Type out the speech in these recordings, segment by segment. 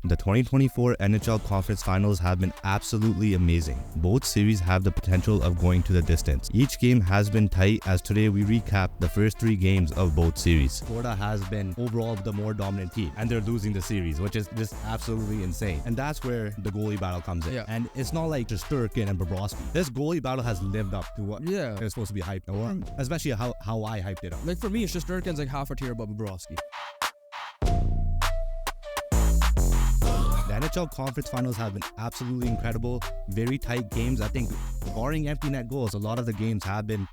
The 2024 NHL Conference Finals have been absolutely amazing. Both series have the potential of going to the distance. Each game has been tight, as today we recap the first 3 games of both series. Florida has been overall the more dominant team, and they're losing the series, which is just absolutely insane. And that's where the goalie battle comes in. Yeah. And it's not like just Shesterkin and Bobrovsky. This goalie battle has lived up to what it was supposed to be hyped for, especially how I hyped it up. Like for me, Shesterkin's like half a tier above Bobrovsky. The NHL Conference Finals have been absolutely incredible. Very tight games. I think, barring empty net goals, a lot of the games have been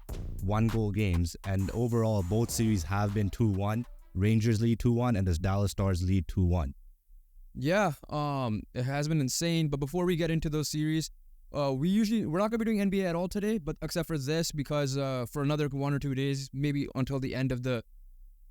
1-goal games. And overall, both series have been 2-1. Rangers lead 2-1 and the Dallas Stars lead 2-1. Yeah, it has been insane. But before we get into those series, we're not gonna be doing NBA at all today, but except for this, because for another 1 or 2 days, maybe until the end of the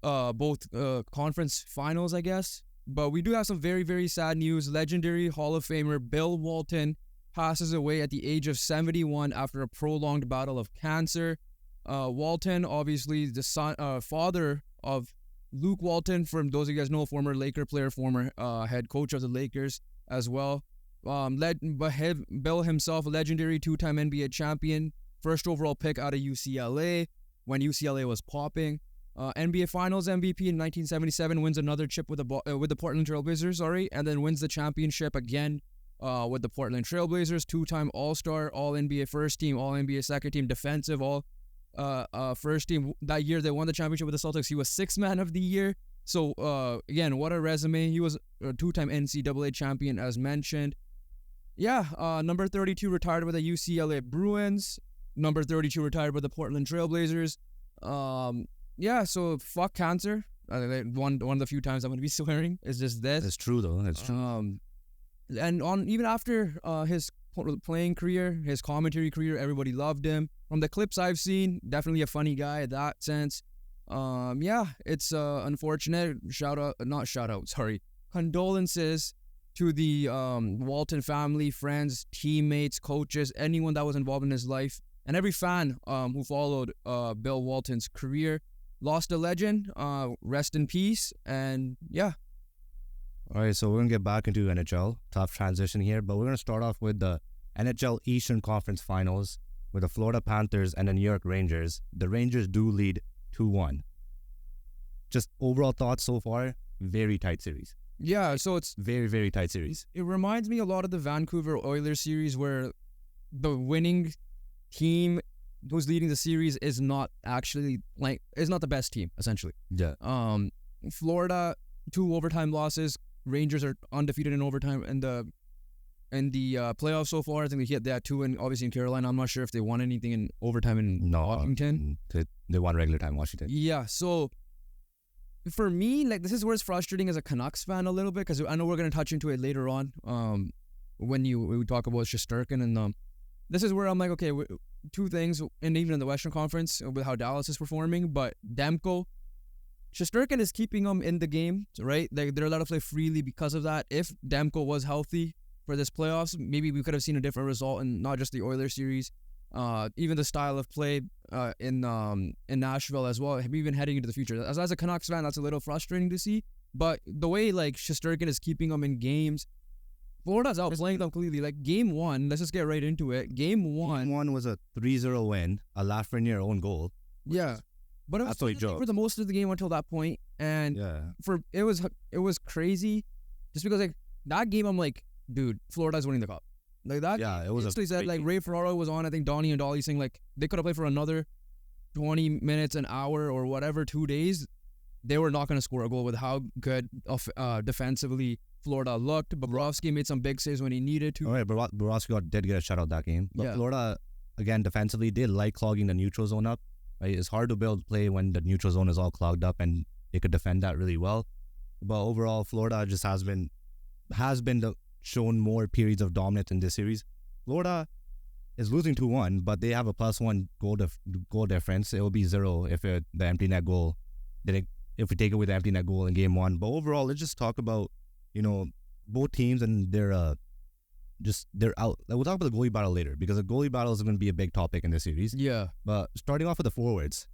both conference finals, I guess. But we do have some very, very sad news. Legendary Hall of Famer Bill Walton passes away at the age of 71 after a prolonged battle of cancer. Walton, obviously the father of Luke Walton, from those of you guys know, former Laker player, former head coach of the Lakers as well. Bill himself, a legendary 2-time NBA champion, first overall pick out of UCLA when UCLA was popping. NBA Finals MVP in 1977, wins another chip with the Portland Trailblazers, and then wins the championship again with the Portland Trailblazers. 2-time All-Star, All-NBA first team, All-NBA second team, defensive, all first team. That year they won the championship with the Celtics. He was 6th man of the year. So again, what a resume. He was a 2-time NCAA champion, as mentioned. Yeah, number 32 retired with the UCLA Bruins. Number 32 retired with the Portland Trailblazers. Yeah, so fuck cancer. One of the few times I'm going to be swearing is just this. It's true, though. It's true. And even after his playing career, his commentary career, everybody loved him. From the clips I've seen, definitely a funny guy in that sense. Yeah, it's unfortunate. Condolences to the Walton family, friends, teammates, coaches, anyone that was involved in his life, and every fan who followed Bill Walton's career. Lost a legend, rest in peace, and yeah. All right, so we're going to get back into NHL. Tough transition here, but we're going to start off with the NHL Eastern Conference Finals with the Florida Panthers and the New York Rangers. The Rangers do lead 2-1. Just overall thoughts so far, very tight series. Yeah, so it's very, very tight series. It reminds me a lot of the Vancouver Oilers series, where the winning team who's leading the series is not actually is not the best team, essentially. Yeah. Florida, 2 overtime losses. Rangers are undefeated in overtime in the playoffs so far. I think they had 2 and obviously in Carolina. I'm not sure if they won anything in overtime in Washington. They won regular time Washington. Yeah. So for me, this is where it's frustrating as a Canucks fan a little bit, because I know we're gonna touch into it later on. When we talk about Shesterkin, and this is where I'm like, okay, 2 things, and even in the Western Conference with how Dallas is performing, but Demko, Shesterkin is keeping them in the game, right? They're allowed to play freely because of that. If Demko was healthy for this playoffs, maybe we could have seen a different result in not just the Oilers series, even the style of play in Nashville as well, even heading into the future. As a Canucks fan, that's a little frustrating to see, but the way Shesterkin is keeping them in games, Florida's outplaying them completely. Game 1, let's just get right into it. Game 1 was a 3-0 win, a Lafreniere own goal. Yeah, but it was for the most of the game until that point, and it was crazy, just because that game I'm like, dude, Florida's winning the cup. It was. Basically said Ray Ferraro was on. I think Donnie and Dolly saying they could have played for another 20 minutes, an hour, or whatever, 2 days. They were not going to score a goal with how good defensively Florida looked. Bobrovsky made some big saves when he needed to. All right, Bobrovsky did get a shutout that game. But Florida, again, defensively, did like clogging the neutral zone up. Right? It's hard to build play when the neutral zone is all clogged up, and they could defend that really well. But overall, Florida just has been shown more periods of dominance in this series. Florida is losing 2-1, but they have a +1 goal difference. It will be 0 if the empty net goal if we take away the empty net goal in game 1. But overall, let's just talk about, both teams and they're out. We'll talk about the goalie battle later, because the goalie battle is going to be a big topic in this series. Yeah. But starting off with the forwards,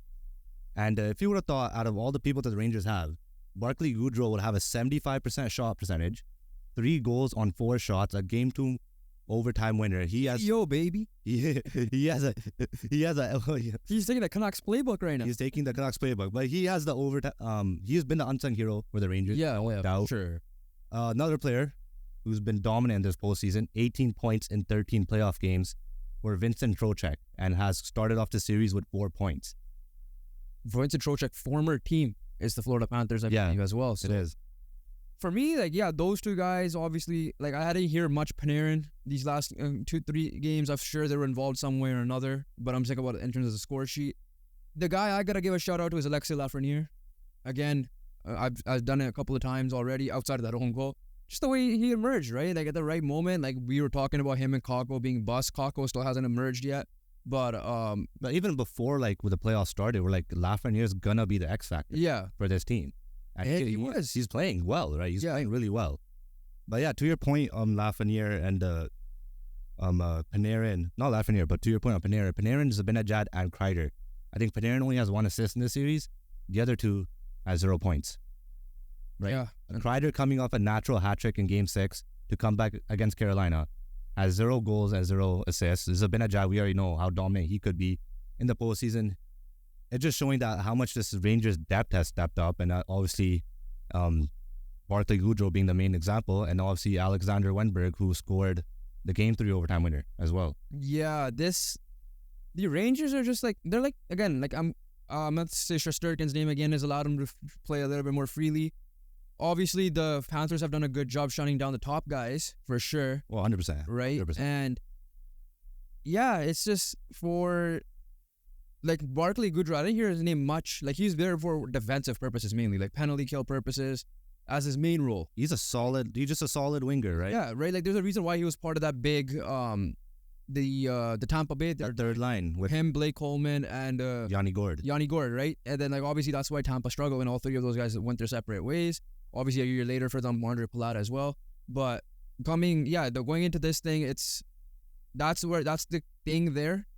and if you would have thought out of all the people that the Rangers have, Barclay Goodrow would have a 75% shot percentage, 3 goals on 4 shots, a game 2 overtime winner. He has baby. he has a He's taking the Canucks playbook right now. he's taking the Canucks playbook, but he has the overtime. He's been the unsung hero for the Rangers. Yeah, sure. Another player who's been dominant this postseason, 18 points in 13 playoff games, for Vincent Trocheck, and has started off the series with 4 points. Vincent Trocheck, former team, is the Florida Panthers, I believe, as well. So It is. for me, those two guys, obviously, I hadn't hear much Panarin these last 2-3 games. I'm sure they were involved some way or another, but I'm thinking about it in terms of the score sheet. The guy I got to give a shout out to is Alexis Lafreniere. Again, I've done it a couple of times already outside of that own goal. Just the way he emerged, right? At the right moment, we were talking about him and Kakko being bust. Kakko still hasn't emerged yet. But even before, with the playoffs started, we're Lafreniere's gonna be the X factor for this team. And he's playing well, right? He's playing really well. But yeah, to your point on Lafreniere and Panarin, not Lafreniere, but to your point on Panarin, Zibanejad and Kreider. I think Panarin only has 1 assist in this series. The other 2 has 0 points. Right? Yeah. Kreider coming off a natural hat trick in Game 6 to come back against Carolina has 0 goals and 0 assists. Zibanejad, we already know how dominant he could be in the postseason. It's just showing that how much this Rangers depth has stepped up, and obviously Barclay Goodrow being the main example, and obviously Alexander Wenberg, who scored the Game 3 overtime winner as well. Yeah, the Rangers are just they're again, I'm not to say Shesterkin's name again has allowed him to play a little bit more freely. Obviously, the Panthers have done a good job shutting down the top guys, for sure. Well, 100%. Right? 100%. And yeah, it's just for Barclay Goodrow, I didn't hear his name much. He's there for defensive purposes mainly, penalty kill purposes as his main role. He's just a solid winger, right? Yeah, right? There's a reason why he was part of that big, the Tampa Bay. That third line with him, Blake Coleman, and Yanni Gourde. Yanni Gourde, right? And then, obviously, that's why Tampa struggled, and all 3 of those guys went their separate ways. Obviously, a year later for them, Andre Palat as well. But going into this thing, that's the thing there.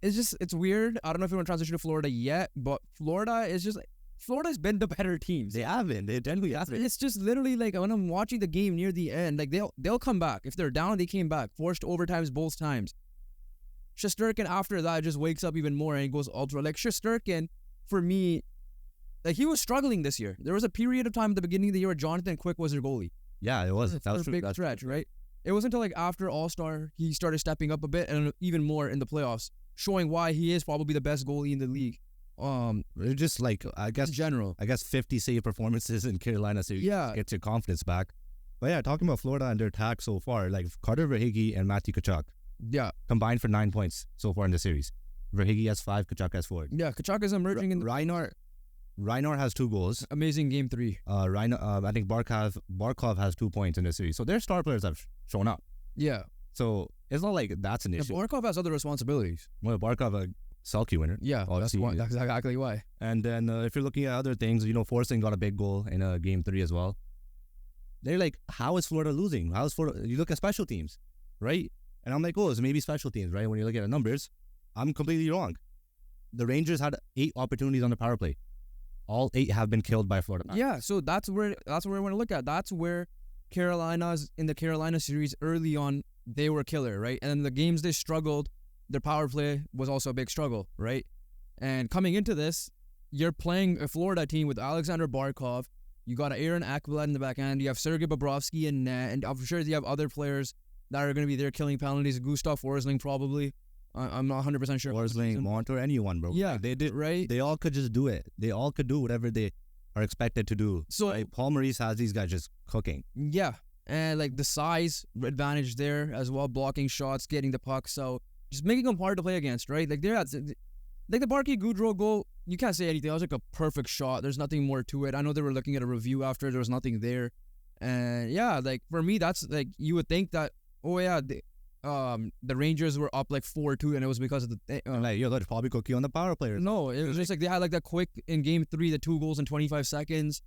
It's weird. I don't know if you want to transition to Florida yet, but Florida's been the better teams. They haven't. They generally haven't. It's just literally when I'm watching the game near the end, they'll come back. If they're down, they came back. Forced overtimes both times. Shesterkin after that just wakes up even more and he goes ultra. Shesterkin, for me, he was struggling this year. There was a period of time at the beginning of the year where Jonathan Quick was their goalie. Yeah, it was. That was a big stretch, right? It wasn't until after All-Star he started stepping up a bit and even more in the playoffs, showing why he is probably the best goalie in the league. It's just I guess in general. 50 save performances in Carolina series gets your confidence back. But yeah, talking about Florida and their attack so far, Carter Verhaeghe and Matthew Tkachuk. Yeah. Combined for 9 points so far in the series. Verhaeghe has 5, Tkachuk has 4. Yeah, Tkachuk is emerging in Reinhart has 2 goals. Amazing Game 3. I think Barkov has 2 points in the series. So their star players have shown up. Yeah. So it's not that's an issue. Barkov has other responsibilities. Well, Barkov, a Selke winner. Yeah, that's exactly why. And then if you're looking at other things, Forsling got a big goal in Game 3 as well. They're how is Florida losing? How is Florida? You look at special teams, right? And I'm it's maybe special teams, right? When you look at the numbers, I'm completely wrong. The Rangers had 8 opportunities on the power play. All 8 have been killed by Florida. Yeah, so that's where I want to look at. That's where in the Carolina series early on, they were killer, right? And then the games they struggled, their power play was also a big struggle, right? And coming into this, you're playing a Florida team with Alexander Barkov. You got Aaron Ekblad in the back end. You have Sergei Bobrovsky in net, and I'm sure you have other players that are going to be there killing penalties. Gustav Forsling probably. I'm not 100% sure. Forsling, Montour, anyone, bro. Yeah, they did right. They all could just do it. They all could do whatever they are expected to do. So Paul Maurice has these guys just cooking. Yeah, and the size advantage there as well, blocking shots, getting the puck. So just making them hard to play against, right? The Barclay Goodrow goal, you can't say anything. It was a perfect shot. There's nothing more to it. I know they were looking at a review after. There was nothing there. And yeah, for me, that's you would think that, the Rangers were up 4-2 and it was because of the they're probably cookie on the power players. No, it was just they had that quick in Game 3, the 2 goals in 25 seconds.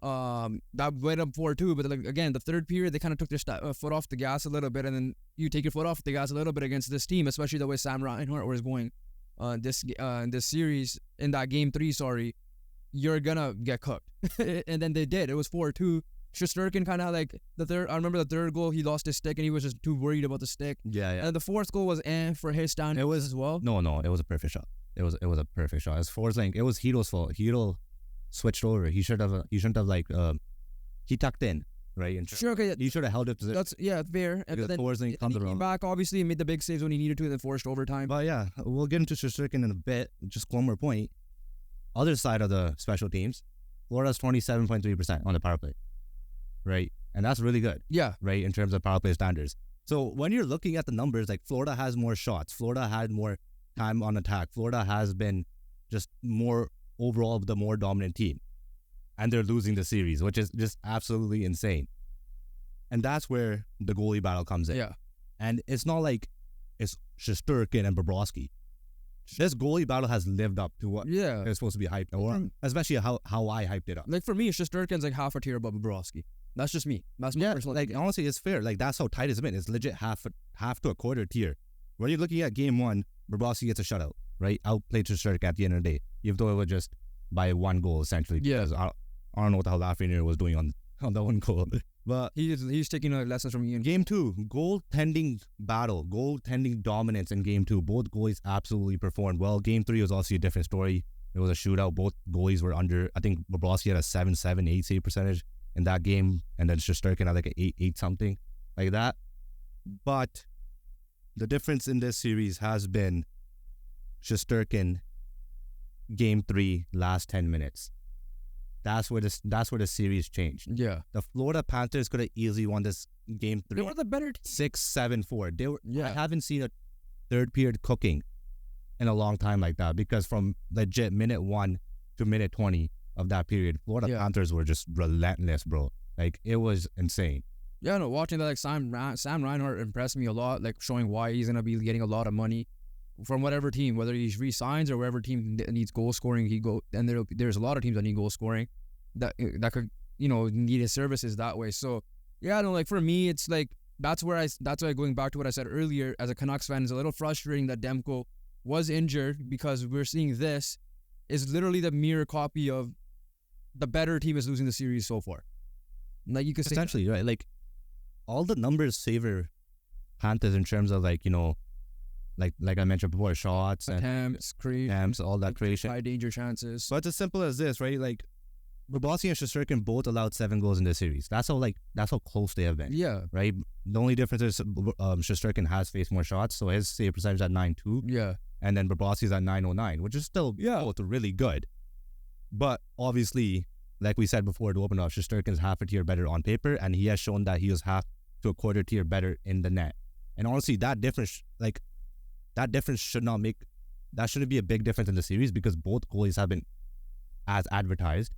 That went up 4-2, but again, the third period they kind of took their foot off the gas a little bit, and then you take your foot off the gas a little bit against this team, especially the way Sam Reinhart was going this series in that Game 3. You're gonna get cooked, and then they did. It was 4-2. Shesterkin kind of like the third. I remember the third goal, he lost his stick and he was just too worried about the stick. Yeah. And the fourth goal was for his stand. It was as well. No, it was a perfect shot. It was a perfect shot. As far as like, it was Hero's fault. Hero switched over. He shouldn't have like he tucked in, right? And Sure, okay. he should have held it. That's fair. And then Forsling comes he came around. back, obviously, and made the big saves when he needed to, and then forced overtime. But yeah, we'll get into Shesterkin in a bit. Just one more point. Other side of the special teams, Florida's 27.3% on the power play, right? And that's really good. Yeah. Right, in terms of power play standards. So when you're looking at the numbers, like Florida has more shots. Florida had more time on attack. Florida has been just more overall the more dominant team. And they're losing the series, which is just absolutely insane. And that's where the goalie battle comes in. Yeah. And it's not like it's Shesterkin and Bobrovsky. This goalie battle has lived up to what it's supposed to be hyped, or especially how I hyped it up. Like for me, Shesterkin's like half a tier above Bobrovsky. That's just me. That's my personal. Like honestly, it's fair. Like that's how tight it's been. It's legit half to a quarter tier. When you're looking at game one, Bobrovsky gets a shutout, right? Outplayed Shesterkin at the end of the day, even though it was just by one goal essentially. Yeah. Because I don't know what the hell Lafreniere was doing on that one goal. But he's taking lessons from Ian. Game 2, goaltending battle, goaltending dominance in Game 2. Both goalies absolutely performed well. Game 3 was obviously a different story. It was a shootout. Both goalies were under. I think Bobrovsky had a 7.78 save percentage in that game, and then Shesterkin had like an 8 something like that. But the difference in this series has been Shesterkin, Game 3, last 10 minutes. That's where the series changed. Yeah. The Florida Panthers could have easily won this Game 3. They were the better 6-7-4. They were. Yeah. I haven't seen a third period cooking in a long time like that, because from legit minute 1 to minute 20 of that period, Florida Panthers were just relentless, bro. Like, it was insane. Yeah, no, watching that, like Sam Reinhart impressed me a lot, like showing why he's gonna be getting a lot of money from whatever team, whether he resigns or wherever team needs goal scoring, and there's a lot of teams that need goal scoring that could need his services that way. So yeah, no, like for me, it's like that's why going back to what I said earlier, as a Canucks fan, it's a little frustrating that Demko was injured, because we're seeing this is literally the mirror copy of the better team is losing the series so far. Like you could say essentially, right? Like all the numbers favor Panthers in terms of like like I mentioned before, shots and attempts, all that creation, high danger chances. But it's as simple as this, right? Like Bobrovsky and Shesterkin both allowed 7 goals in this series. That's how close they have been. Yeah. Right. The only difference is Shesterkin has faced more shots, so his save percentage at 9.2. Yeah. And then Bobrovsky's at 9.09, which is still both really good. But obviously, like we said before to open up, Shesterkin's half a tier better on paper, and he has shown that he was half to a quarter tier better in the net. And honestly, that difference shouldn't be a big difference in the series, because both goalies have been as advertised.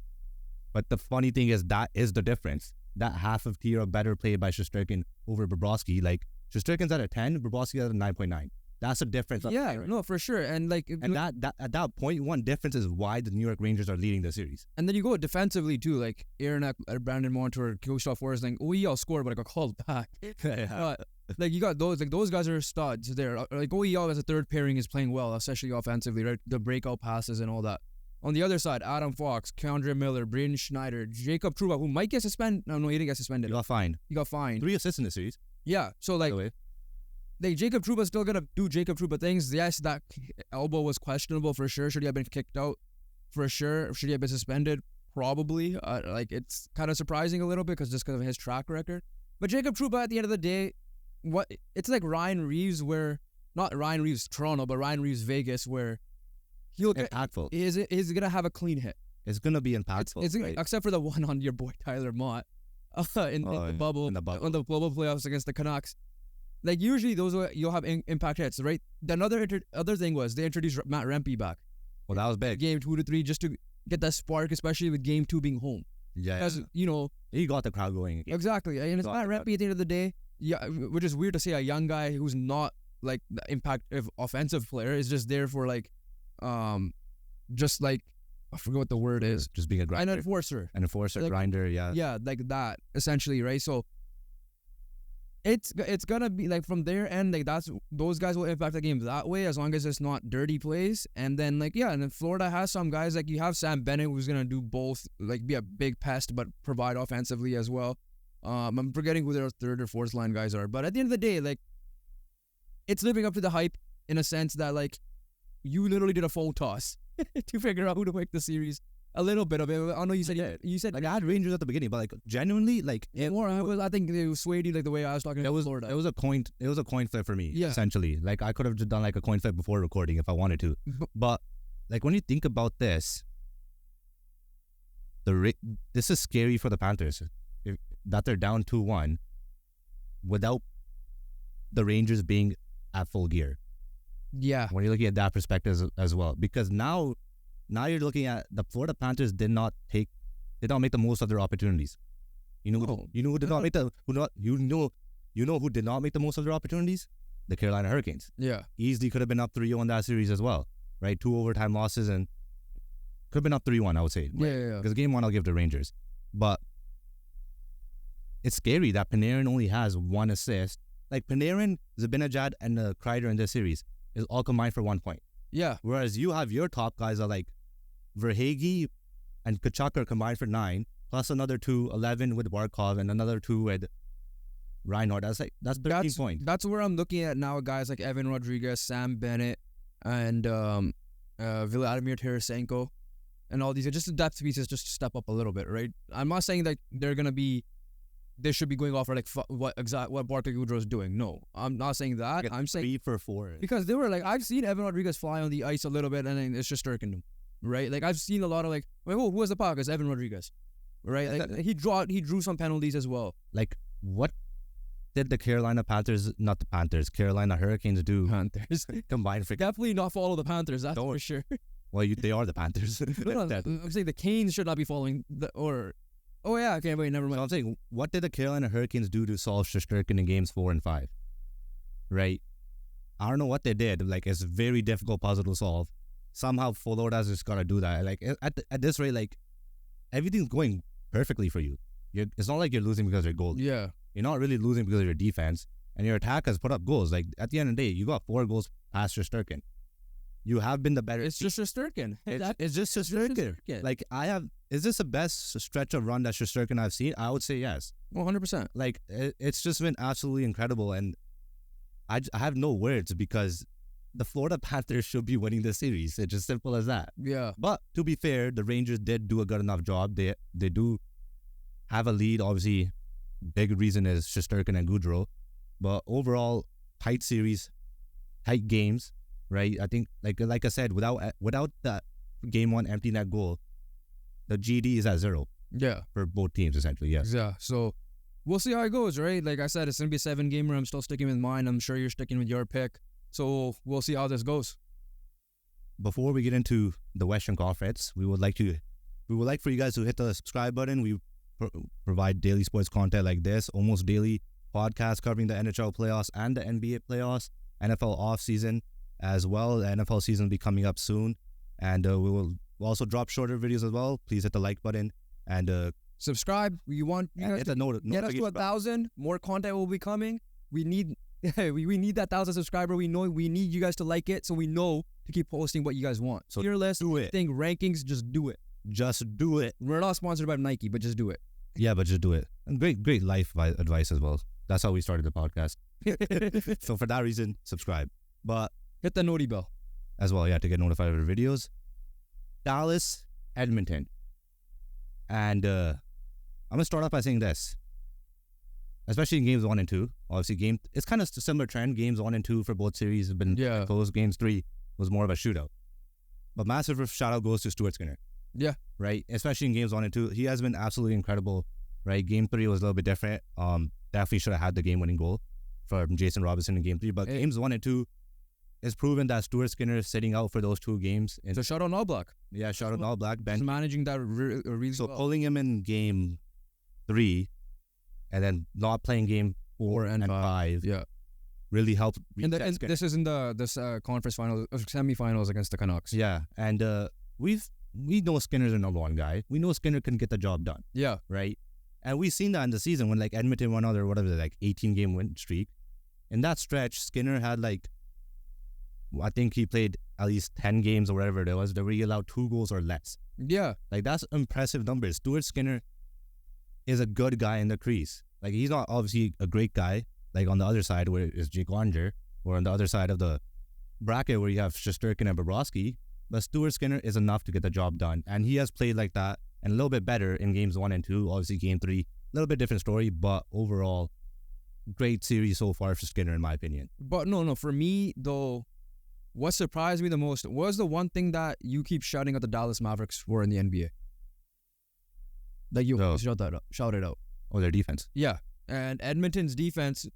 But the funny thing is, that is the difference. That half of tier of better play by Shesterkin over Bobrovsky. Like, Shesterkin's at a 10, Bobrovsky's at a 9.9. That's a difference. Yeah, no, for sure. And like, that at that 0.1 difference is why the New York Rangers are leading the series. And then you go defensively too, like Aaron, Brandon Montour, Gustav Forsling. I'll score, but I got called back. Like you got those guys are studs there. Like OEL as a third pairing is playing well, especially offensively, right? The breakout passes and all that. On the other side, Adam Fox, Keandre Miller, Braden Schneider, Jacob Trouba, who might get suspended. No, he didn't get suspended. He got fined. 3 assists in the series. Yeah, so like Jacob Trouba's still gonna do Jacob Trouba things. Yes, that elbow was questionable for sure. Should he have been kicked out? For sure. Should he have been suspended? Probably. It's kind of surprising a little bit because of his track record. But Jacob Trouba, at the end of the day, it's like Ryan Reeves, where not Ryan Reeves Toronto, but Ryan Reeves Vegas, where he'll get impactful. He's gonna have a clean hit. It's gonna be impactful, right? Except for the one on your boy Tyler Mott in the bubble on the global playoffs against the Canucks. Like usually you'll have impact hits, right? The other thing was they introduced Matt Rempe back. Well, that was big. Game 2 to 3, just to get that spark, especially with Game 2 being home. Yeah, because he got the crowd going again. Exactly, and it's Matt Rempe at the end of the day. Yeah, which is weird to say, a young guy who's not like the impactive offensive player is just there for like, just like I forget what the word is. Just being a grinder. An enforcer. Like, grinder, yeah. Yeah, like that essentially, right? So It's gonna be like from their end, like those guys will impact the game that way as long as it's not dirty plays. And then and then Florida has some guys like you have Sam Bennett who's gonna do both, like be a big pest but provide offensively as well. I'm forgetting who their third or fourth line guys are, but at the end of the day, like it's living up to the hype in a sense that like you literally did a full toss to figure out who to pick the series. A little bit of it. I know you said like I had Rangers at the beginning, but like genuinely, like I think they swayed you like the way I was talking about Florida. It was a coin flip for me, yeah. Essentially. Like I could have just done like a coin flip before recording if I wanted to. But like when you think about this, this is scary for the Panthers that they're down 2-1 without the Rangers being at full gear. Yeah. When you're looking at that perspective as well, because now you're looking at the Florida Panthers did not make the most of their opportunities. You know who did not make the who did not make the most of their opportunities? The Carolina Hurricanes. Yeah. Easily could have been up 3-0 in that series as well, right? 2 overtime losses and could have been up 3-1, I would say. Yeah. Because game 1 I'll give the Rangers. But it's scary that Panarin only has 1 assist. Like Panarin, Zibanejad, and Kreider in this series is all combined for 1 point. Yeah. Whereas you have your top guys are like Verhaeghe and Tkachuk are combined for 9, plus another 2, 11 with Barkov, and another 2 with Reinhardt. That's 13 points. That's where I'm looking at now. Guys like Evan Rodriguez, Sam Bennett, and Vladimir Tarasenko, and all these are just the depth pieces just to step up a little bit, right? I'm not saying that they should be going off for like what Barclay Goodrow is doing. No, I'm not saying that. I'm saying 3 for 4 because they were like I've seen Evan Rodriguez fly on the ice a little bit, and then it's just Shesterkin, right? Like I've seen a lot of like, who was the puck? It's Evan Rodriguez, right? Like he drew some penalties as well. Like what did the Carolina Hurricanes do? Panthers combined for definitely not follow the Panthers. That's for sure. Well, they are the Panthers. No, I'm saying the Canes should not be following Oh yeah, okay, wait, never mind. So I'm saying, what did the Carolina Hurricanes do to solve Shesterkin in games 4 and 5? Right? I don't know what they did. Like, it's a very difficult puzzle to solve. Somehow Florida's just got to do that. Like, at this rate, like, everything's going perfectly for you. It's not like you're losing because of your goals. Yeah. You're not really losing because of your defense. And your attack has put up goals. Like, at the end of the day, you got 4 goals past Shesterkin. You have been the better. It's just Shesterkin. It's just Shesterkin. Like, is this the best stretch of run that Shesterkin I've seen? I would say yes. 100%. Like, it's just been absolutely incredible. And I have no words because the Florida Panthers should be winning the series. It's just simple as that. Yeah. But to be fair, the Rangers did do a good enough job. They do have a lead. Obviously, big reason is Shesterkin and Goodrow. But overall, tight series, tight games. Right, I think like I said, without that game 1 empty net goal, the GD is at 0. Yeah, for both teams essentially. Yes. Yeah. So we'll see how it goes. Right, like I said, it's gonna be a 7-gamer. I'm still sticking with mine. I'm sure you're sticking with your pick. So we'll see how this goes. Before we get into the Western Conference, we would like for you guys to hit the subscribe button. We provide daily sports content like this, almost daily podcasts covering the NHL playoffs and the NBA playoffs, NFL off season. As well, the NFL season will be coming up soon, and we will also drop shorter videos as well. Please hit the like button and subscribe. We want you guys to get us to 1,000. More content will be coming. We need we need that 1,000 subscriber. We know we need you guys to like it, so we know to keep posting what you guys want. So tier list, thing, rankings, just do it. Just do it. We're not sponsored by Nike, but just do it. Yeah, but just do it. And great life advice as well. That's how we started the podcast. So for that reason, subscribe. But hit the noti bell as well, yeah, to get notified of our videos. Dallas, Edmonton. And I'm going to start off by saying this. Especially in games 1 and 2. Obviously, it's kind of a similar trend. Games 1 and 2 for both series have been close. Games 3 was more of a shootout. But massive shout out goes to Stuart Skinner. Yeah. Right? Especially in games 1 and 2. He has been absolutely incredible. Right? Game 3 was a little bit different. Definitely should have had the game-winning goal from Jason Robinson in game 3. But games 1 and 2, it's proven that Stuart Skinner is sitting out for those 2 games. So shout out All Black. Yeah, shout out All Black. He's managing that really so well. Pulling him in game 3 and then not playing game 4 and 5. Yeah. Really helped. And this is in this conference final, semifinals against the Canucks. Yeah. And we know Skinner's a number 1 guy. We know Skinner can get the job done. Yeah. Right? And we've seen that in the season when like Edmonton went on their 18-game win streak. In that stretch, Skinner had I think he played at least 10 games or whatever it was, where he allowed 2 goals or less. Yeah. Like, that's impressive numbers. Stuart Skinner is a good guy in the crease. Like, he's not obviously a great guy, like on the other side where is Jake Onger, or on the other side of the bracket where you have Shesterkin and Bobrovsky, but Stuart Skinner is enough to get the job done. And he has played like that and a little bit better in games 1 and 2. Obviously, game 3, a little bit different story, but overall, great series so far for Skinner, in my opinion. But no, for me, though, what surprised me the most was the one thing that you keep shouting at the Dallas Mavericks for in the NBA. That you shout it out. Oh, their defense. Yeah. And Edmonton's defense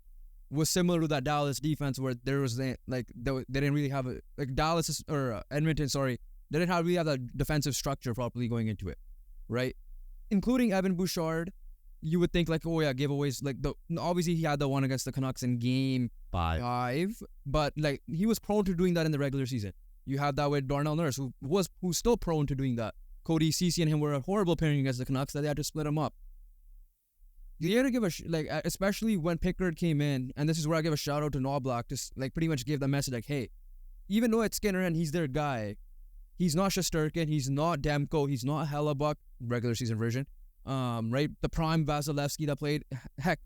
was similar to that Dallas defense where there was they didn't really have Edmonton, they didn't really have that defensive structure properly going into it, right? Including Evan Bouchard. You would think giveaways, obviously he had the one against the Canucks in game 5, but he was prone to doing that in the regular season. You had that with Darnell Nurse, who's still prone to doing that. Cody Ceci and him were a horrible pairing against the Canucks that they had to split them up. You had to give especially when Pickard came in, and this is where I give a shout out to Knoblauch to pretty much give the message hey, even though it's Skinner and he's their guy, he's not Shesterkin, he's not Demko, he's not Hellebuck, regular season version. Right? The prime Vasilevsky that played,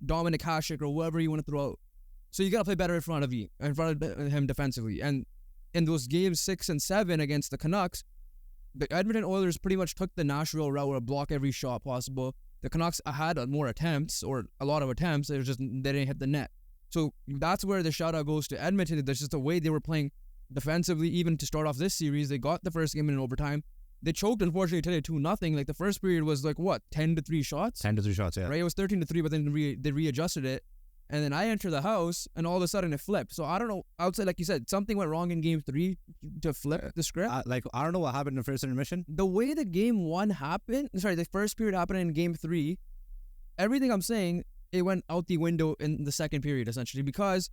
Dominic Hasek or whoever you want to throw out. So you got to play better in front of him defensively. And in those games 6 and 7 against the Canucks, the Edmonton Oilers pretty much took the Nashville route where block every shot possible. The Canucks had more attempts, or a lot of attempts. It was just they didn't hit the net. So that's where the shout out goes to Edmonton. That's just the way they were playing defensively. Even to start off this series, they got the first game in overtime. They choked, unfortunately, today 2-0. The first period was 10-3 shots? 10-3 shots, yeah. Right, it was 13-3, but then they readjusted it. And then I enter the house, and all of a sudden it flipped. So I don't know, outside, like you said, something went wrong in game 3 to flip the script. I don't know what happened in the first intermission. The way the the first period happened in game 3, everything I'm saying, it went out the window in the second period, essentially, because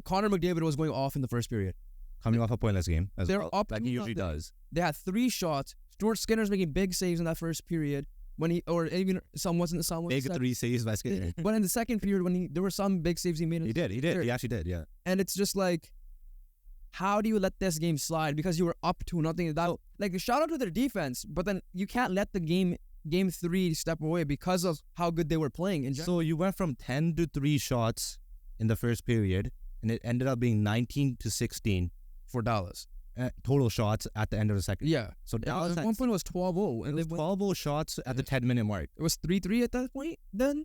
Connor McDavid was going off in the first period. Coming off a pointless game. They're up like he usually does. They had 3 shots. Stuart Skinner's making big saves in that first period. Big 3 saves by Skinner. But in the second period, there were some big saves he made. He did. He actually did, yeah. And it's just how do you let this game slide? Because you were up 2-0. That, shout out to their defense, but then you can't let the game 3 step away because of how good they were playing. So you went from 10-3 shots in the first period, and it ended up being 19-16 for Dallas. Total shots at the end of the second. Yeah. So Dallas at one point it was 12-0. It was 12-0 shots at the 10-minute mark. It was 3-3 at that point then?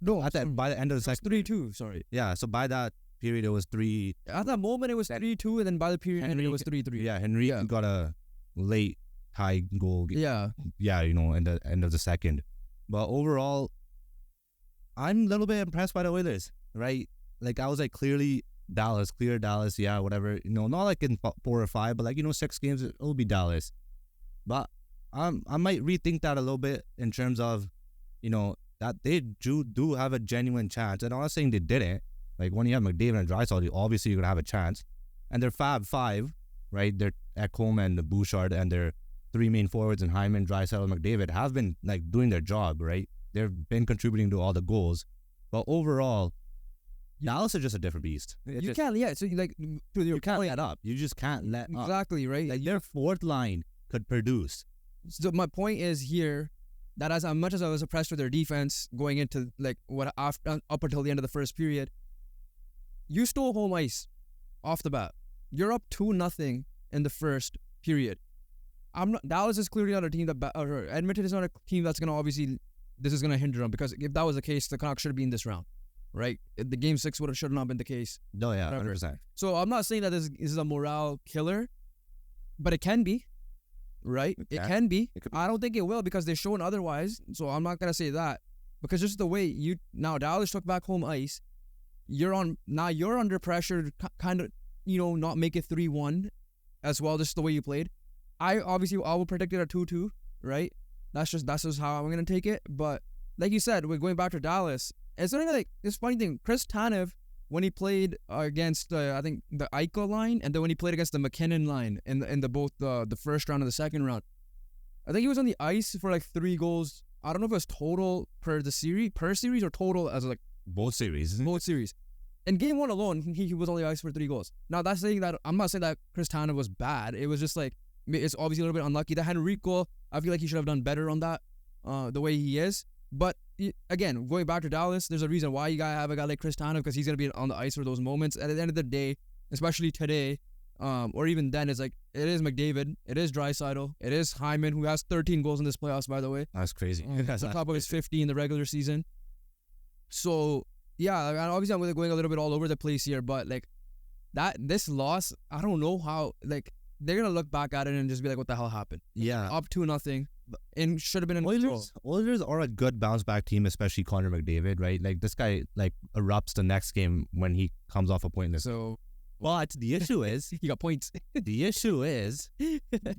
No. By the end of the second. 3-2, sorry. Yeah, so by that period it was 3. At that moment it was 3-2, and then by the period it was 3-3. Yeah, Henry got a late tie goal. Yeah. Yeah, in the end of the second. But overall, I'm a little bit impressed by the Oilers, right? I was clear Dallas, yeah, whatever. Not in 4 or 5, but 6 games, it'll be Dallas. But I might rethink that a little bit in terms of, that they do have a genuine chance. And I'm not saying they didn't. When you have McDavid and Draisaitl, obviously you're going to have a chance. And their Fab 5, right? They're Ekholm and Bouchard and their 3 main forwards and Hyman, Draisaitl, and McDavid have been doing their job, right? They've been contributing to all the goals. But overall, Dallas is just a different beast. So you can't let up. You just can't let up. Exactly, right? Their fourth line could produce. So my point is here that as much as I was impressed with their defense going into up until the end of the first period, you stole home ice off the bat. You're up 2-0 in the first period. Dallas is clearly not a team or Edmonton is not a team that's going to obviously, this is going to hinder them, because if that was the case, the Canucks should have been in this round. Right? The game 6 should not have been the case. No, yeah, 100%. So I'm not saying that this is a morale killer, but it can be, right? It can be. I don't think it will, because they're showing otherwise. So I'm not gonna say that, because just the way Dallas took back home ice, you're under pressure to kind of not make it 3-1 as well. Just the way you played. I will predict it a 2-2, right? That's just how I'm gonna take it. But like you said, we're going back to Dallas. It's not even this funny thing. Chris Tanev, when he played against I think the Eichel line, and then when he played against the McKinnon line in both the first round and the second round, I think he was on the ice for 3 goals I don't know if it was total per series or total as like both series. both series. In game 1 alone, he was only iced for 3 goals. Now that's saying that I'm not saying that Chris Tanev was bad. It was just like it's obviously a little bit unlucky. The Henrique goal, I feel like he should have done better on that, the way he is. But again, going back to Dallas, there's a reason why you gotta have a guy like Chris Tanev, because he's gonna be on the ice for those moments. And at the end of the day, especially today, or even then, it's like it is McDavid, it is Draisaitl, it is Hyman, who has 13 goals in this playoffs, by the way. That's crazy. On top of his 50 in the regular season. So yeah, obviously I'm going a little bit all over the place here, but like this loss, I don't know how, like, they're gonna look back at it and just be like, what the hell happened? Yeah. Up 2-0 and should have been in Oilers are a good bounce back team, especially Connor McDavid, right? Like, this guy like erupts the next game when he comes off a pointless. So, but the issue is he got points. the issue is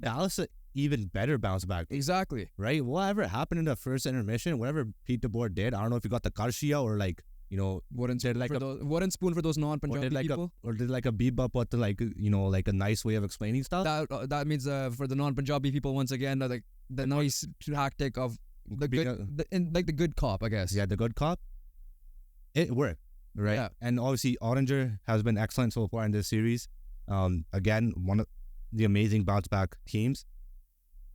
Dallas an even better bounce back. Exactly. Right? Whatever happened in the first intermission, whatever Pete DeBoer did, I don't know if he got the Karshia or like, you know, wooden spoon for those non-Punjabi people. Or did like a bebop, but like, you know, like a nice way of explaining stuff. That means for the non-Punjabi people, once again, like the nice tactic of the good cop, I guess. Yeah, the good cop. It worked, right? Yeah. And obviously, Ottinger has been excellent so far in this series. Again, one of the amazing bounce back teams.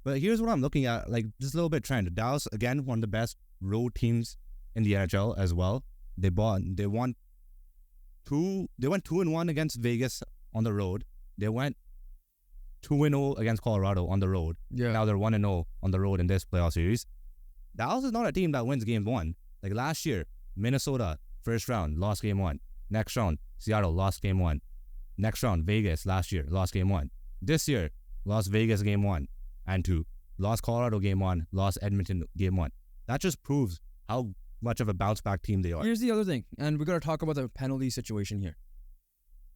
But here's what I'm looking at, like just a little bit trend. Dallas, again, one of the best road teams in the NHL as well. They won 2-1 against Vegas on the road. They went 2-0 against Colorado on the road. Yeah. Now they're 1-0 on the road in this playoff series. Dallas is not a team that wins game 1. Like last year, Minnesota, first round, lost game 1. Next round, Seattle, lost game 1. Next round, Vegas, last year, lost game 1. This year, lost Vegas game 1 and 2. Lost Colorado game 1, lost Edmonton game 1. That just proves how much of a bounce back team they are. Here's the other thing, and we got to talk about the penalty situation here.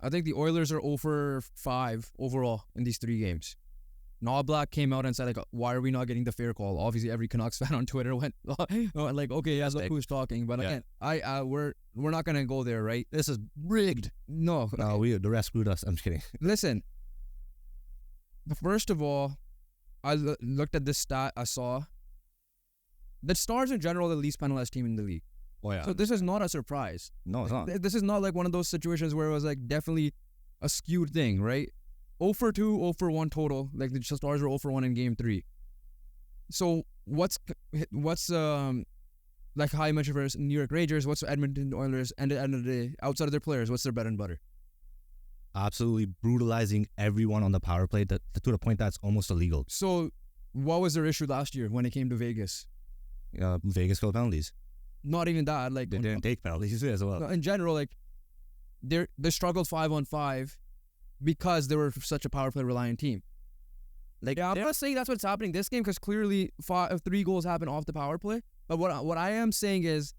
I think the Oilers are 0 for 5 overall in these 3 games. Knoblauch came out and said, like, why are we not getting the fair call? Obviously, every Canucks fan on Twitter went like, okay, that's like who's talking. But again, we're not gonna go there, right? This is rigged. No, the rest screwed us. I'm just kidding. Listen, first of all, I looked at this stat. I saw the Stars in general, the least penalized team in the league. Oh yeah. So this is not a surprise. No, it's not. This is not like one of those situations where it was like definitely a skewed thing, right? 0 for 2, 0 for 1 total. Like the Stars were 0 for 1 in game 3. So what's like how you mentioned for New York Rangers, what's Edmonton Oilers, and at the end of the day, outside of their players, what's their bread and butter? Absolutely brutalizing everyone on the power play to the point that's almost illegal. So what was their issue last year when it came to Vegas? Vegas killed penalties. Not even that. Like they didn't take penalties as well. In general, like they struggled 5-on-5 because they were such a power play reliant team. Like I'm not saying that's what's happening this game, because clearly 3 goals happened off the power play. But what I am saying is,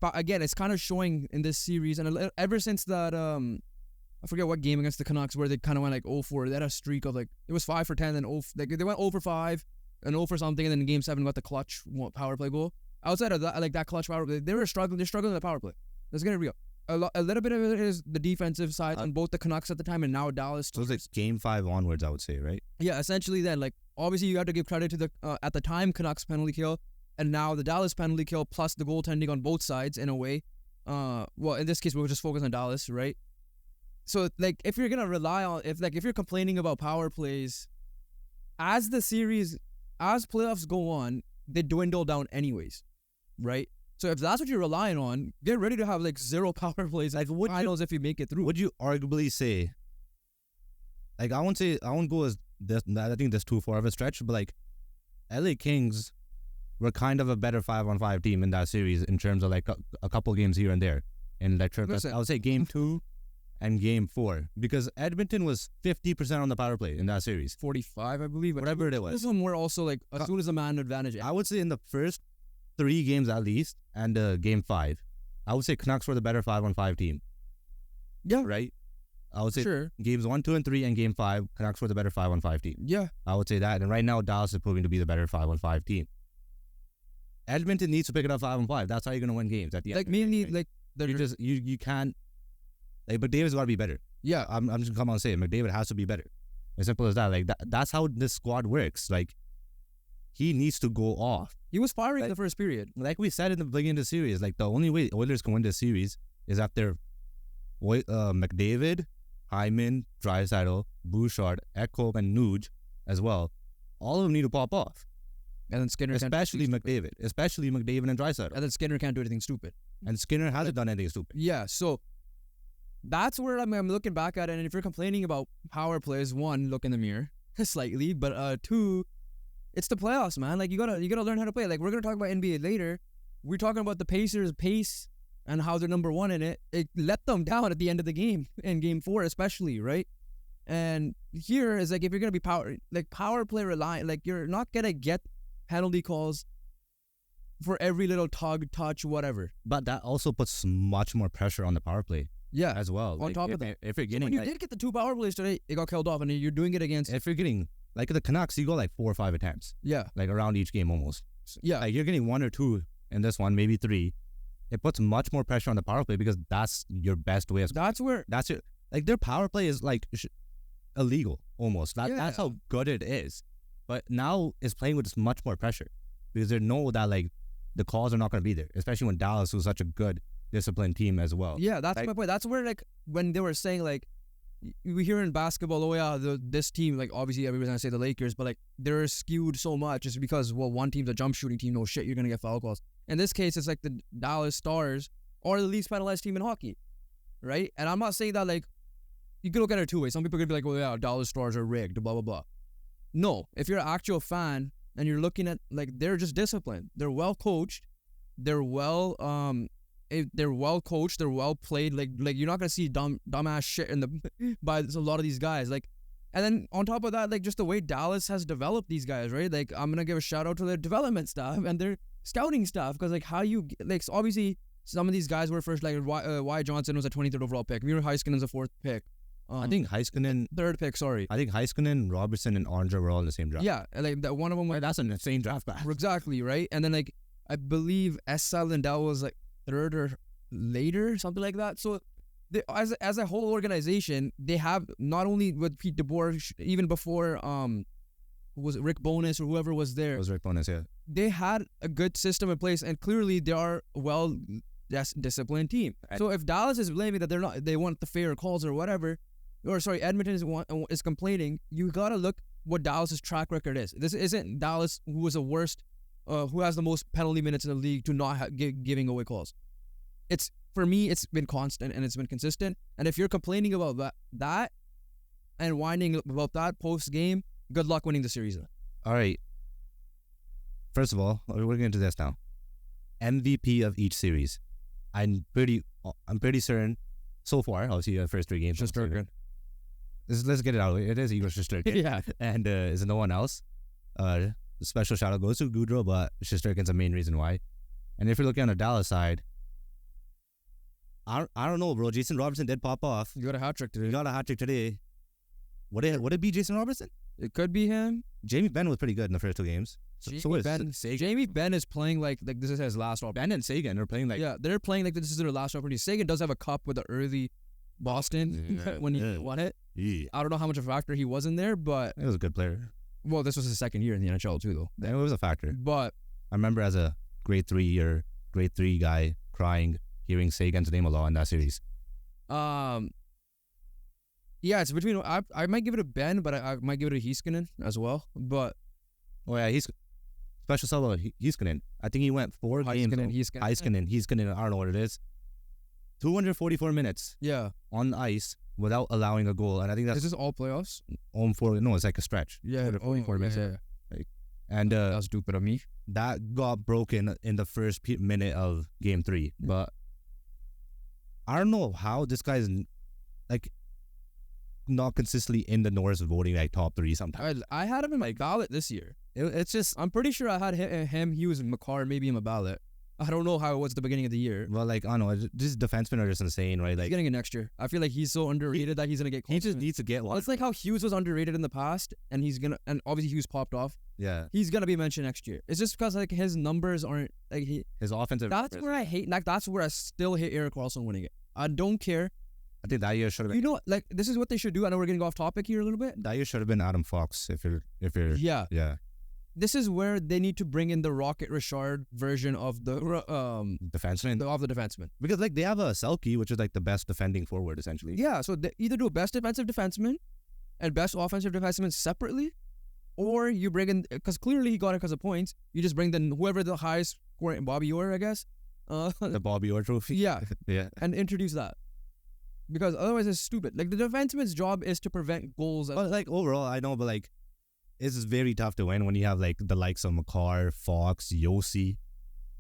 again, it's kind of showing in this series, and ever since that I forget what game against the Canucks where they kind of went like 0-4. They had a streak of like it was 5 for 10, then they went 0 for 5 and 0 for something, and then in game 7 got the clutch power play goal. Outside of that, like that clutch power play, they're struggling in the power play. Let's get it real. A little bit of it is the defensive side on both the Canucks at the time and now Dallas. So it's like game 5 onwards, I would say, right? Yeah, essentially then, like, obviously you have to give credit to the, at the time, Canucks penalty kill, and now the Dallas penalty kill plus the goaltending on both sides in a way. Well, in this case, we'll just focus on Dallas, right? So, like, if you're going to rely on, if you're complaining about power plays, as playoffs go on, they dwindle down anyways, right? So if that's what you're relying on, get ready to have like 0 power plays like finals if you make it through. Would you arguably say, like, I won't go as this, I think that's too far of a stretch, but like LA Kings were kind of a better 5-on-5 team in that series in terms of like a couple games here and there. In like I would say game 2 and game 4, because Edmonton was 50% on the power play in that series. 45, I believe. Whatever it was. This one were also like as soon as the man advantage. I would say in the first 3 games at least, and game 5, I would say Canucks were the better 5-on-5 team. Yeah. Right? I would say sure. Games 1, 2, and 3 and game 5, Canucks were the better 5-on-5 team. Yeah. I would say that. And right now, Dallas is proving to be the better 5-on-5 team. Edmonton needs to pick it up 5-on-5. That's how you're going to win games at the end. Like, mainly, right? like, you can't, like, McDavid's got to be better. Yeah. I'm just going to come out and say it. McDavid has to be better. As simple as that. Like, that's how this squad works. Like, he needs to go off. He was firing in the first period. Like we said in the beginning of the series, like the only way Oilers can win this series is after McDavid, Hyman, Draisaitl, Bouchard, Ekholm, and Nuge as well. All of them need to pop off. And then Skinner especially McDavid and Draisaitl. And then Skinner can't do anything stupid. And Skinner hasn't done anything stupid. Yeah, so that's where I'm looking back at it. And if you're complaining about power plays, one, look in the mirror slightly, but two, it's the playoffs, man. Like you gotta learn how to play. Like we're gonna talk about NBA later. We're talking about the Pacers' pace and how they're number one in it. It let them down at the end of the game, in Game 4 especially, right? And here is like if you're gonna be power play reliant, like you're not gonna get penalty calls for every little tug, touch, whatever. But that also puts much more pressure on the power play. Yeah, as well. On top of that, if you're getting, when you did get the 2 power plays today, it got killed off, and you're doing it against. If you're getting like the Canucks, you go like 4 or 5 attempts. Yeah, like around each game almost. Yeah, like you're getting 1 or 2 in this one, maybe 3. It puts much more pressure on the power play because that's your best way of. That's your like their power play is like illegal almost. That's how good it is. But now it's playing with much more pressure because they know that like the calls are not going to be there, especially when Dallas was such a good disciplined team as well. Yeah, that's my point. That's where like when they were saying like we hear in basketball, oh yeah, this team, like obviously everybody's gonna say the Lakers, but like they're skewed so much just because one team's a jump shooting team. No shit, you're gonna get foul calls. In this case, it's like the Dallas Stars are the least penalized team in hockey, right? And I'm not saying that like you can look at it 2 ways. Some people could be like, well, yeah, Dallas Stars are rigged, blah blah blah. No, if you're an actual fan and you're looking at like they're just disciplined, they're well coached, they're well coached, they're well played. Like you're not gonna see dumbass shit by a lot of these guys. Like, and then on top of that, like just the way Dallas has developed these guys, right? Like I'm gonna give a shout out to their development staff and their scouting staff because like how you like obviously some of these guys were first, like Wyatt Johnson was a 23rd overall pick. Miro Heiskanen's a 4th pick. I think Heiskanen 3rd pick. Sorry, I think Heiskanen, Robertson, and Andre were all in the same draft. Yeah, like that one of them. That's an insane draft class. Exactly right. And then like I believe S.L. Lindell was like 3rd or later, something like that. So they, as a whole organization, they have not only with Pete DeBoer, even before was it Rick Bowness or whoever was there. It was Rick Bowness, yeah. They had a good system in place, and clearly they are well disciplined team. So if Dallas is blaming that they want the fair calls or whatever, or sorry, Edmonton is complaining, you gotta look what Dallas's track record is. This isn't Dallas who was the worst, who has the most penalty minutes in the league to not giving away calls. It's for me, it's been constant and it's been consistent. And if you're complaining about that and whining about that post game, good luck winning the series. All right. First of all, we're getting into this now. MVP of each series. I'm pretty certain so far. Obviously, the first 3 games. Shesterkin. Let's get it out of the way. It is Igor Shesterkin. Yeah. And is it no one else? The special shout out goes to Goudreau, but Shesterkin's the main reason why. And if you're looking on the Dallas side, I don't know, bro. Jason Robertson did pop off. You got a hat trick today. Would it be Jason Robertson? It could be him. Jamie Benn was pretty good in the first 2 games. Jamie Benn is playing like this is his last opportunity. Ben and Sagan are playing like... Yeah, they're playing like this is their last opportunity. Sagan does have a cup with the early Boston when he won it. Yeah. I don't know how much of a factor he was in there, but... He was a good player. Well, this was his 2nd year in the NHL too, though. It was a factor. But... I remember as a grade 3 guy crying, hearing Sagan's name a lot in that series. Yeah, it's between... I might give it a Ben, but I might give it a Heiskanen as well, but... Oh, yeah, he's... Special solo, Heiskanen. I think he went 4 games. Heiskanen, I don't know what it is. 244 minutes. Yeah. On the ice without allowing a goal, and I think that's... Is this all playoffs? No, it's like a stretch. Yeah. 44 minutes. Yeah. Like, and that's stupid of me. That got broken in the first minute of Game 3, but I don't know how this guy's like not consistently in the Norris voting like top 3 sometimes. I had him in my ballot this year. It's just... I'm pretty sure I had him. He was McCarr, maybe in my ballot. I don't know how it was at the beginning of the year. Well, like, I don't know. Just defensemen are just insane, right? Like, he's getting it next year. I feel like he's so underrated that he's going to get... He just needs to get one. It's like how Hughes was underrated in the past, and and obviously Hughes popped off. Yeah. He's going to be mentioned next year. It's just because, like, his numbers aren't... like his offensive... That's where I hate... Like, that's where I still hate Erik Karlsson winning it. I don't care. I think that year should have been... You know, like, this is what they should do. I know we're getting off topic here a little bit. That year should have been Adam Fox if you're... Yeah. Yeah. this is where they need to bring in the Rocket Richard version of the defenseman. of the defenseman. Because like they have a Selke, which is like the best defending forward essentially. Yeah, so they either do best defensive defenseman and best offensive defenseman separately, or you bring in, because clearly he got it because of points. You just bring then whoever the highest scoring, Bobby Orr, I guess. The Bobby Orr trophy. Yeah, yeah. and introduce that. Because otherwise it's stupid. Like the defenseman's job is to prevent goals. But like overall, I know, but like it's very tough to win when you have like the likes of McCarr, Fox, Yossi,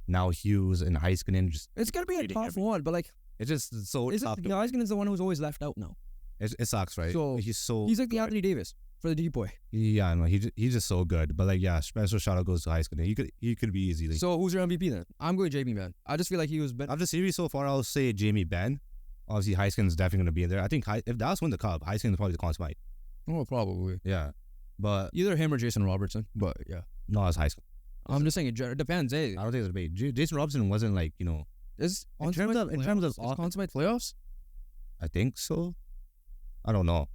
now Hughes and Heiskanen. It's gonna be a tough one, but like it's just so tough. Heiskanen's the one who's always left out now. It sucks, right? So he's like the Anthony Davis for the deep boy. Yeah, no, he's just so good. But like, yeah, special shout out goes to Heiskanen. He could be easily. So who's your MVP then? I'm going Jamie Benn. I just feel like he was better. Of the series so far, I'll say Jamie Benn. Obviously, Heiskanen's definitely going to be in there. I think if Dallas win the Cup, Heiskanen's probably the Conn Smythe. Oh, probably. Yeah, but either him or Jason Robertson. But yeah, no, it's Heiskanen. I'm just saying it depends. Eh? I don't think it's a debate. Jason Robertson wasn't like in terms of Conn Smythe playoffs. I think so. I don't know.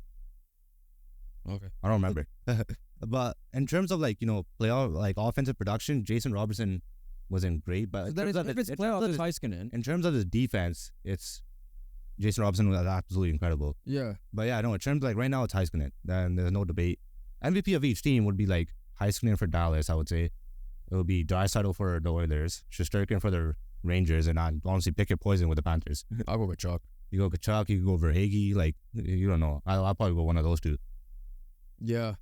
Okay, I don't remember. But in terms of like playoff like offensive production, Jason Robertson wasn't great. But so if it's playoffs, it's Heiskanen. In terms of his defense, it's Jason Robertson was absolutely incredible. Yeah. But yeah, no, in terms of like right now it's Heiskanen. Then there's no debate. MVP of each team would be like Heiskanen for Dallas, I would say. It would be Draisaitl for the Oilers, Shesterkin for the Rangers, and I'd honestly pick your poison with the Panthers. I'll go with Chuck. You go Kachuk, you go Verhaeghe, like you don't know. I'll probably go one of those two. Yeah.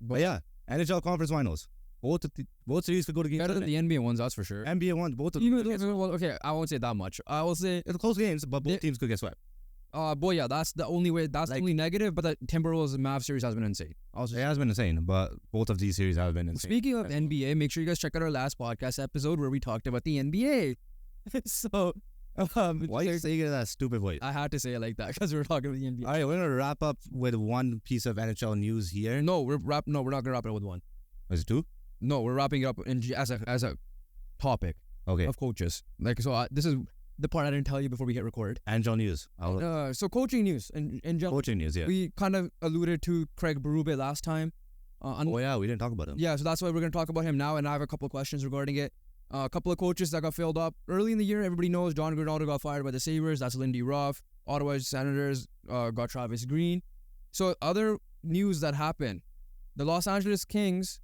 But yeah, NHL Conference Finals. Both series could go to games. Better than the NBA ones, that's for sure. NBA ones, both of them. Okay, I won't say that much. I will say it's close games, but both teams could get swept. Boy, yeah, that's the only way. That's the only negative. But the Timberwolves and Mavs series has been insane. It has been insane, but both of these series have been insane. Speaking of NBA, make sure you guys check out our last podcast episode where we talked about the NBA. So, why are you saying it in that stupid voice? I had to say it like that because we were talking about the NBA. All right, we're gonna wrap up with one piece of NHL news here. No, we're not gonna wrap it with one. Is it two? No, we're wrapping it up as a topic. Okay. Of coaches. Like this is the part I didn't tell you before we hit record. NHL news. So coaching news in general. Coaching news, yeah. We kind of alluded to Craig Berube last time. Oh yeah, we didn't talk about him. Yeah, so that's why we're going to talk about him now, and I have a couple of questions regarding it. A couple of coaches that got filled up early in the year. Everybody knows Don Granato got fired by the Sabres. That's Lindy Ruff. Ottawa Senators got Travis Green. So other news that happened. The Los Angeles Kings,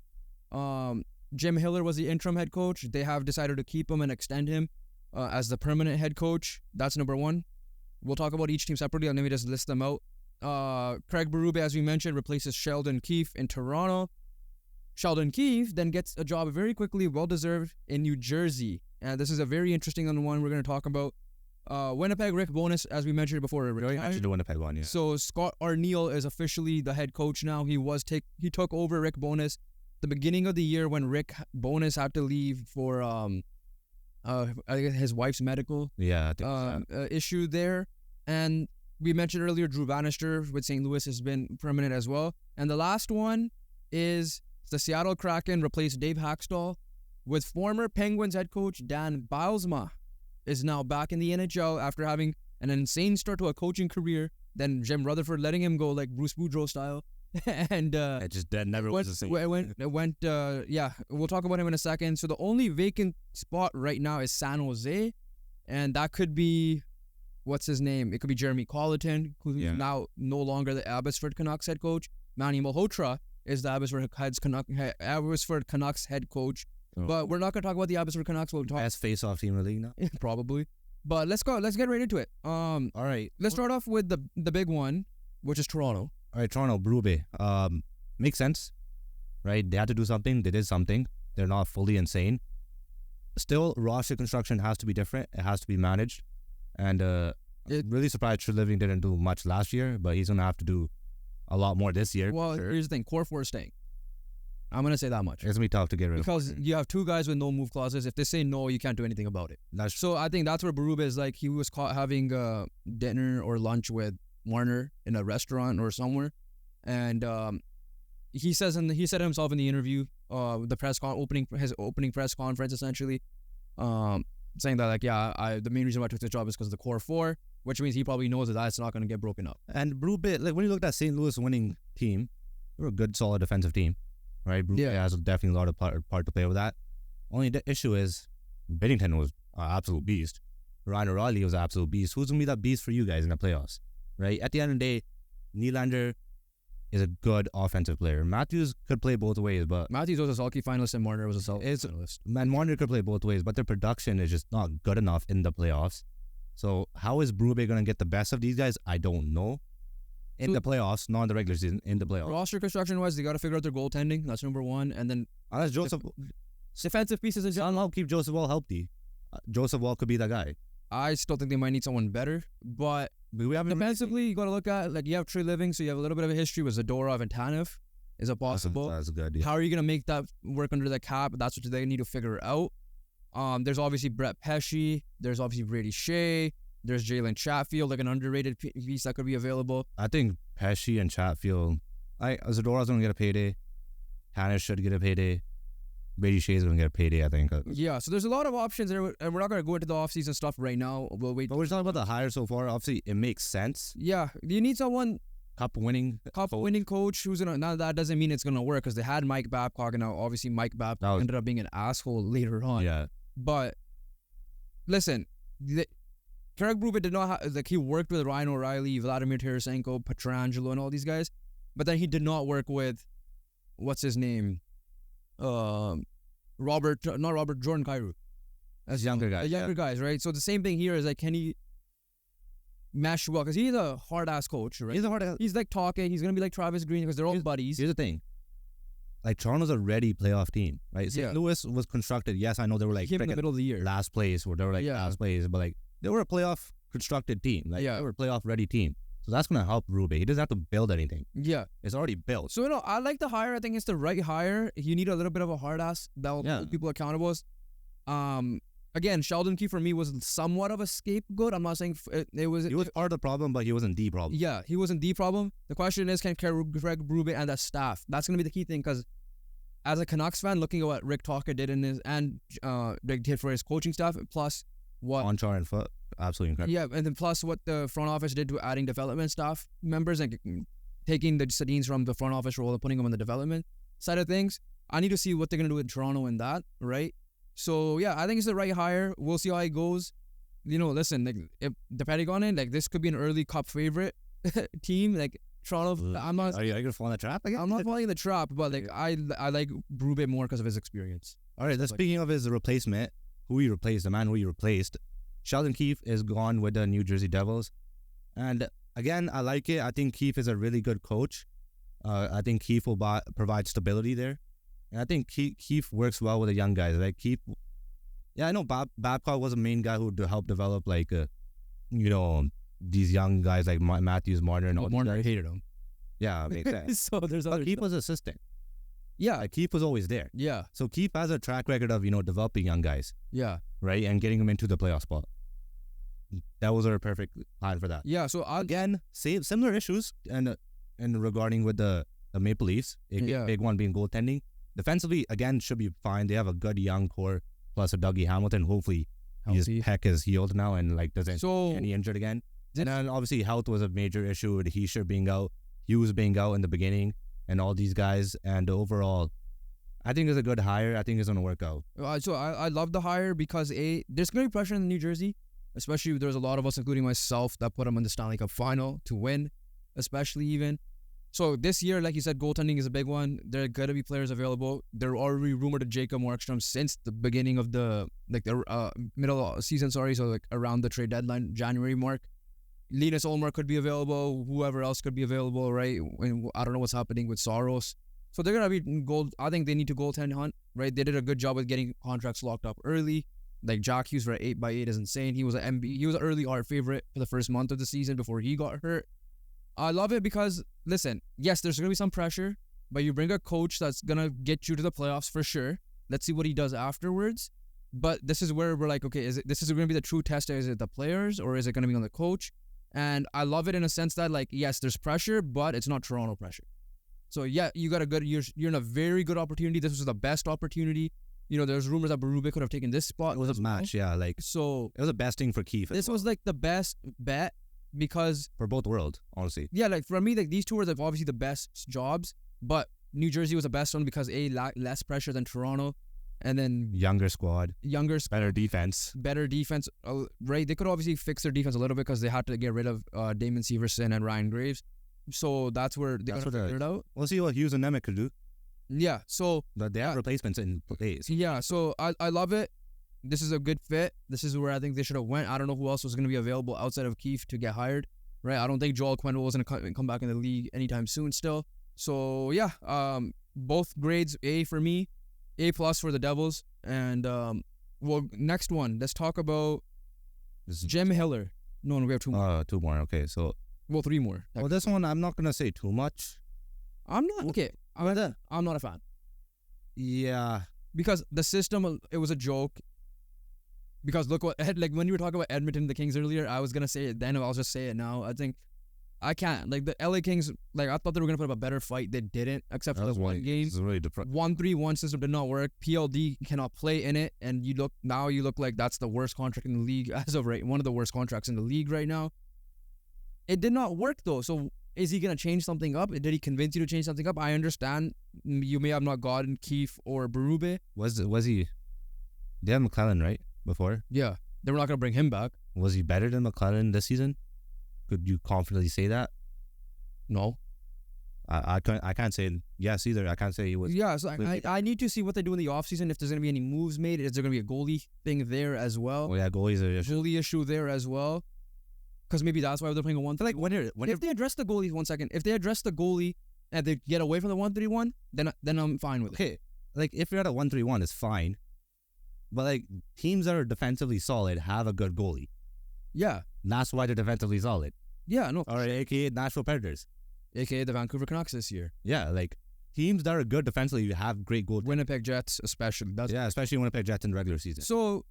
Jim Hiller was the interim head coach. They have decided to keep him and extend him as the permanent head coach. That's number one. We'll talk about each team separately, and let me just list them out. Craig Berube, as we mentioned, replaces Sheldon Keefe in Toronto. Sheldon Keefe then gets a job very quickly, well-deserved, in New Jersey. And this is a very interesting one we're going to talk about. Winnipeg, Rick Bowness, as we mentioned before. Actually, the Winnipeg one, yeah. So Scott Arniel is officially the head coach now. He took over Rick Bowness the beginning of the year when Rick Bowness had to leave for I guess his wife's medical issue there. And we mentioned earlier Drew Bannister with St. Louis has been permanent as well. And the last one is the Seattle Kraken replaced Dave Haxtell with former Penguins head coach Dan Bylsma is now back in the NHL after having an insane start to a coaching career. Then Jim Rutherford letting him go like Bruce Boudreau style. And it just never was the same. It went we'll talk about him in a second. So the only vacant spot right now is San Jose, and that could be what's his name? It could be Jeremy Colleton, who's now no longer the Abbotsford Canucks head coach. Manny Malhotra is the Abbotsford Canucks head coach. Oh. But we're not going to talk about the Abbotsford Canucks. We'll talk best face-off team in the league now. Probably. But let's go. Let's get right into it. All right. Let's start off with the big one, which is Toronto. All right, Toronto, Berube. Makes sense, right? They had to do something. They did something. They're not fully insane. Still, roster construction has to be different. It has to be managed. And really surprised Treliving didn't do much last year, but he's going to have to do a lot more this year. Well, here's the thing. Core 4 is staying. I'm going to say that much. It's going to be tough to get rid of. Because you have two guys with no move clauses. If they say no, you can't do anything about it. So I think that's where Berube is like. He was caught having dinner or lunch with Marner in a restaurant or somewhere, and he said himself in the interview, his opening press conference, essentially, saying that the main reason why I took this job is because of the core 4, which means he probably knows that that's not going to get broken up. And Berube, like when you look at that St. Louis winning team, they were a good, solid defensive team. right? Berube has definitely a lot of part to play with that. Only the issue is Binnington was an absolute beast. Ryan O'Reilly was an absolute beast. Who's going to be that beast for you guys in the playoffs, right? At the end of the day, Nylander is a good offensive player. Matthews could play both ways, but Matthews was a Selke finalist and Marner was a Selke finalist. Man, Marner could play both ways, but their production is just not good enough in the playoffs. So how is Berube going to get the best of these guys? I don't know. In the playoffs, not in the regular season, in the playoffs. Roster construction-wise, they got to figure out their goaltending. That's number one. And then unless Joseph... defensive pieces in general. I'll keep Joseph Wall healthy. Joseph Wall could be that guy. I still think they might need someone better. But defensively, you got to look at, like, you have Trey Living, so you have a little bit of a history with Zadorov and Tanev. Is it possible? That's good, yeah. How are you going to make that work under the cap? That's what they need to figure out. There's obviously Brett Pesce. There's obviously Brady Shea. There's Jalen Chatfield, like an underrated piece that could be available. I think Pesce and Chatfield, Zadorov's going to get a payday. Tanev should get a payday. Brady Shea's going to get a payday, I think. Yeah, so there's a lot of options there, and we're not going to go into the offseason stuff right now. We'll wait. But we're talking about the hire so far. Obviously, it makes sense. Yeah, you need someone... Cup-winning coach who's going to... Now, that doesn't mean it's going to work, because they had Mike Babcock, and now, obviously, Mike Babcock ended up being an asshole later on. Yeah. But, listen... Craig Berube did not have, like, he worked with Ryan O'Reilly, Vladimir Tarasenko, Pietrangelo, and all these guys, but then he did not work with, what's his name? Jordan Kyrou. That's younger guys. Younger guys, right? So the same thing here is, like, can he mesh well? Because he's a hard-ass coach, right? He's like talking, he's going to be like Travis Green because they're all buddies. Here's the thing. Like, Toronto's a ready playoff team, right? St. Louis was constructed. Yes, I know they were like in the middle of the year. Last place, or they were like last place, but like, they were a playoff constructed team. Like, they were a playoff ready team. So that's going to help Berube. He doesn't have to build anything. Yeah. It's already built. So, I like the hire. I think it's the right hire. You need a little bit of a hard ass that will hold people accountable. Again, Sheldon Keefe for me was somewhat of a scapegoat. I'm not saying it was... He was part of the problem, but he wasn't the problem. Yeah, he wasn't the problem. The question is, can Craig Berube and that staff? That's going to be the key thing, because as a Canucks fan, looking at what Rick Tocchet did did for his coaching staff, plus what... Onchar and Foot. Absolutely incredible. Yeah, and then plus what the front office did to adding development staff members and taking the Sedins from the front office role and putting them on the development side of things. I need to see what they're going to do in Toronto in that, right? So, yeah, I think it's the right hire. We'll see how it goes. Listen, like, depending on it, like, this could be an early cup favorite team. Like, Toronto, I'm not... Are you going to fall in the trap again? I'm not falling in the trap, but, like, I like Berube more because of his experience. All right, speaking of his replacement, the man who he replaced, Sheldon Keefe is gone with the New Jersey Devils. And again, I like it. I think Keefe is a really good coach. I think Keefe will provide stability there. And I think Keefe works well with the young guys. Like Keefe, I know Babcock was a main guy who helped develop, like, these young guys like Matthews, Marner, and all these guys. Hated him. Yeah, makes sense. So there's other Keefe was assistant. Yeah. Like, Keefe was always there. Yeah. So Keefe has a track record of, developing young guys. Yeah. Right? And getting them into the playoff spot. That was our perfect plan for that. Yeah. So again, similar issues and regarding with the Maple Leafs. Big one being goaltending. Defensively, again, should be fine. They have a good young core plus a Dougie Hamilton. Hopefully his pec is healed now and doesn't get any injured again. And then obviously health was a major issue with Hischier being out, Hughes being out in the beginning, and all these guys. And overall, I think it's a good hire. I think it's going to work out. So I love the hire because there's going to be pressure in New Jersey, especially there's a lot of us, including myself, that put them in the Stanley Cup final to win, especially even. So this year, like you said, goaltending is a big one. There are going to be players available. They're already rumored to Jacob Markstrom since the beginning of the middle of the season, so around the trade deadline, January mark. Linus Ullmark could be available. Whoever else could be available, right? And I don't know what's happening with Saros. So they're going to be gold. I think they need to goaltend hunt, right? They did a good job with getting contracts locked up early. Like Jack Hughes for 8x8 is insane. He was an early art favorite for the first month of the season before he got hurt. I love it because, listen, yes, there's going to be some pressure, but you bring a coach that's going to get you to the playoffs for sure. Let's see what he does afterwards. But this is where we're like, okay, this is going to be the true test? Is it the players or is it going to be on the coach? And I love it in a sense that, like, yes, there's pressure, but it's not Toronto pressure. So, yeah, you're in a very good opportunity. This was the best opportunity. There's rumors that Berube could have taken this spot. It was a match, yeah. So it was the best thing for Keefe. This was, like, the best bet. Because for both worlds, honestly. Yeah, like for me, like these two are obviously the best jobs, but New Jersey was the best one because less pressure than Toronto, and then Younger squad, better defense. Right? They could obviously fix their defense a little bit because they had to get rid of Damon Severson and Ryan Graves. So that's where they got to figure it out. We'll see what Hughes and Nemec could do. Yeah, so But they have replacements in place. Yeah, so I love it. This is a good fit. This is where I think they should have went. I don't know who else was going to be available outside of Keefe to get hired, right? I don't think Joel Quenneville was going to come back in the league anytime soon still. So, yeah, both grades A for me, A+ for the Devils. And, well, next one, let's talk about Jim Hiller. No, we have two more. Two more, okay. So, well, three more. Well, this one, I'm not going to say too much. I'm not a fan. Yeah. Because the system, it was a joke. Because look what, like when you were talking about Edmonton, the Kings earlier, I was going to say it then, I'll just say it now. I think I can't. Like the LA Kings, like I thought they were going to put up a better fight. They didn't, except for the one game. It's really 1-3-1 system did not work. PLD cannot play in it. And you look like that's the worst contract in the league as of right. One of the worst contracts in the league right now. It did not work though. So is he going to change something up? Did he convince you to change something up? I understand you may have not gotten Keefe or Berube. Was he? They had McClellan, right? Before? Yeah. They were not going to bring him back. Was he better than McClellan this season? Could you confidently say that? No. I can't say yes either. I can't say he was. Yeah, so I need to see what they do in the offseason. If there's going to be any moves made. Is there going to be a goalie thing there as well? Oh, yeah, goalies are issue. Goalie issue there as well. Because maybe that's why they're playing a 1-3. Like if they address the goalie, 1 second. If they address the goalie and they get away from the 1-3-1, then I'm fine with it. Okay, like if you're at a 1-3-1, it's fine. But like teams that are defensively solid have a good goalie. Yeah. That's why they're defensively solid. Yeah, no. Or AKA Nashville Predators. AKA the Vancouver Canucks this year. Yeah, like teams that are good defensively have great goals. Winnipeg Jets especially. Especially Winnipeg Jets in the regular season. So,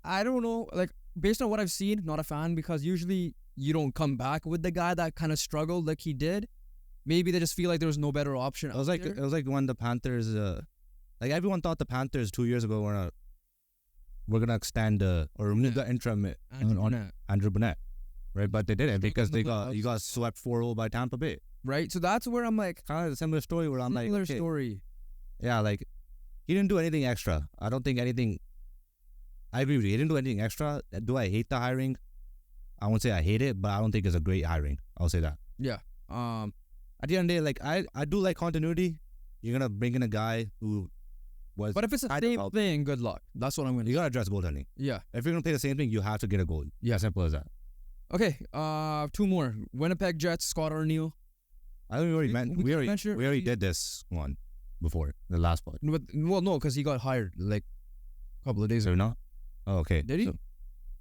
I don't know, like based on what I've seen, not a fan because usually you don't come back with the guy that kind of struggled like he did. Maybe they just feel like there was no better option. It was like when the Panthers, like everyone thought the Panthers 2 years ago were gonna extend or remove the interim on Andrew Burnett, right? But they didn't because he got swept 4-0 by Tampa Bay. Right, so that's where I'm like kind of a similar story where I'm like, okay, story. Yeah, like he didn't do anything extra. I don't think anything. I agree with you. He didn't do anything extra. Do I hate the hiring? I won't say I hate it, but I don't think it's a great hiring. I'll say that. Yeah. At the end of the day, like I do like continuity. You're gonna bring in a guy who was. But if it's the same thing, good luck. That's what I'm gonna. You gotta address goaltending. Yeah. If you're gonna play the same thing, you have to get a goal. Yeah. Simple as that. Okay. Two more. Winnipeg Jets. Scott Arniel. I think we already did this one before the last part. But, well, no, because he got hired like a couple of days ago. Not? Oh, okay. Did he? So,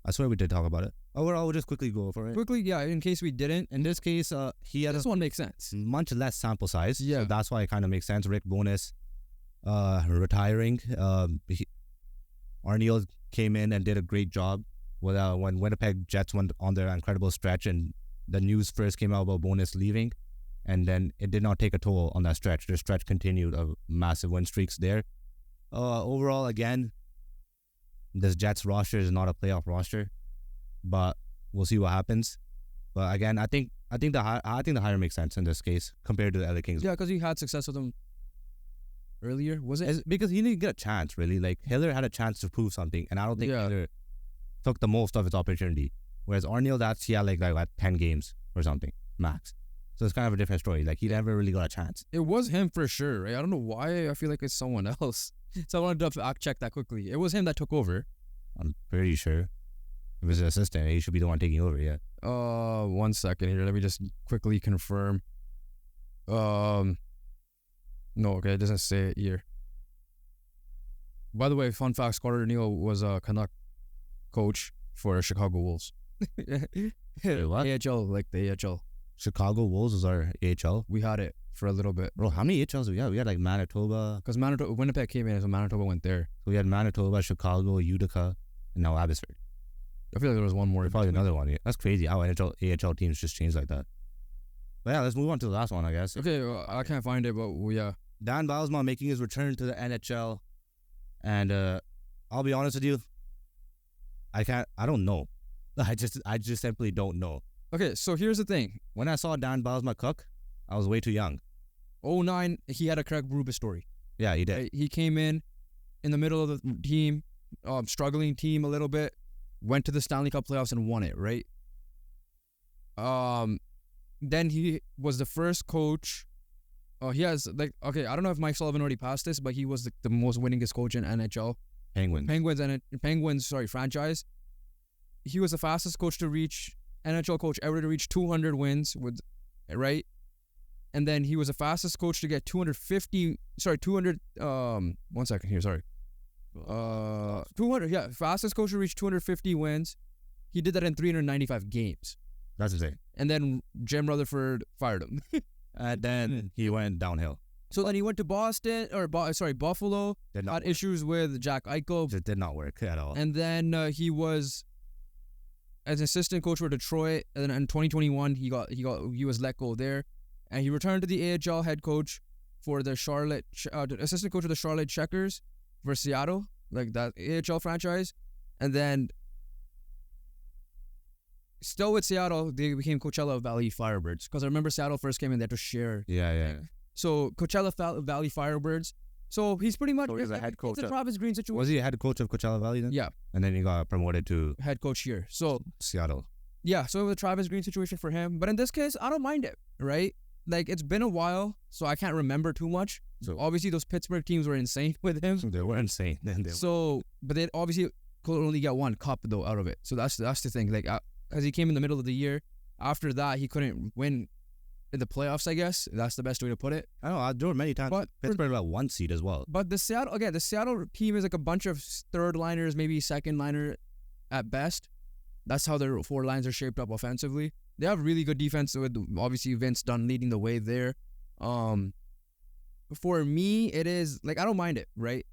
I swear we did talk about it. Overall, we'll just quickly go for it. Quickly, yeah. In case we didn't. In this case, he had this one makes sense. Much less sample size. Yeah. So that's why it kind of makes sense. Rick Bowness, retiring. Arniel came in and did a great job. When Winnipeg Jets went on their incredible stretch and the news first came out about Bowness leaving, and then it did not take a toll on that stretch. Their stretch continued of massive win streaks there. Overall, again, this Jets roster is not a playoff roster, but we'll see what happens. But again, I think the hire makes sense in this case compared to the other Kings. Yeah, because he had success with them earlier. Was it? Because he didn't get a chance really. Like Hiller had a chance to prove something, and I don't think Hiller took the most of his opportunity. Whereas Arniel, he had like 10 games or something max. So it's kind of a different story. Like he never really got a chance. It was him for sure, right? I don't know why I feel like it's someone else. So I wanted to fact check that quickly. It was him that took over. I'm pretty sure. If it's an assistant, he should be the one taking over, yeah. 1 second here. Let me just quickly confirm. No, okay, it doesn't say it here. By the way, fun fact, Scott Arniel was a Canuck coach for Chicago Wolves. Wait, what? AHL, like the AHL. Chicago Wolves was our AHL? We had it for a little bit. Bro, how many AHLs do we have? We had like Manitoba. Because Winnipeg came in, so Manitoba went there. So we had Manitoba, Chicago, Utica, and now Abbotsford. I feel like there was one more. Probably another one. Yeah. That's crazy how AHL teams just change like that. But yeah, let's move on to the last one, I guess. Okay, I can't find it, but yeah. Dan Bylsma making his return to the NHL. And I'll be honest with you, I don't know. I just simply don't know. Okay, so here's the thing. When I saw Dan Bylsma cook, I was way too young. 09, he had a Craig Berube story. Yeah, he did. Right? He came in the middle of the team, struggling team a little bit, went to the Stanley Cup Playoffs and won it, right? Then he was the first coach. He has, like, okay, I don't know if Mike Sullivan already passed this, but he was the most winningest coach in NHL. Penguins, franchise. He was the fastest coach to reach, NHL coach ever to reach 200 wins, right? And then he was the fastest coach to get 200, fastest coach to reach 250 wins. He did that in 395 games. That's insane. And then Jim Rutherford fired him. And then he went downhill. So then he went to Buffalo. Had issues with Jack Eichel. It did not work at all. And then he was as an assistant coach for Detroit. And then in 2021, he was let go there, and he returned to the AHL head coach for the assistant coach of the Charlotte Checkers for Seattle, like that AHL franchise, and then. Still with Seattle, they became Coachella Valley Firebirds. Because I remember Seattle first came in, they had to share. Yeah. So Coachella Valley Firebirds. So he's pretty much he's a head coach. It's a Travis Green situation. Was he a head coach of Coachella Valley then? Yeah. And then he got promoted to head coach here. So Seattle. Yeah. So it was a Travis Green situation for him. But in this case, I don't mind it, right? Like, it's been a while, so I can't remember too much. So obviously those Pittsburgh teams were insane with him. They were insane. But they obviously could only get one cup though out of it. So that's the thing. Like, because he came in the middle of the year. After that, he couldn't win in the playoffs, I guess. That's the best way to put it. I know, I've done it many times. But Pittsburgh got one seed as well. But the Seattle team is like a bunch of third liners, maybe second liner at best. That's how their four lines are shaped up offensively. They have really good defense with, obviously, Vince Dunn leading the way there. For me, it is, like, I don't mind it, right?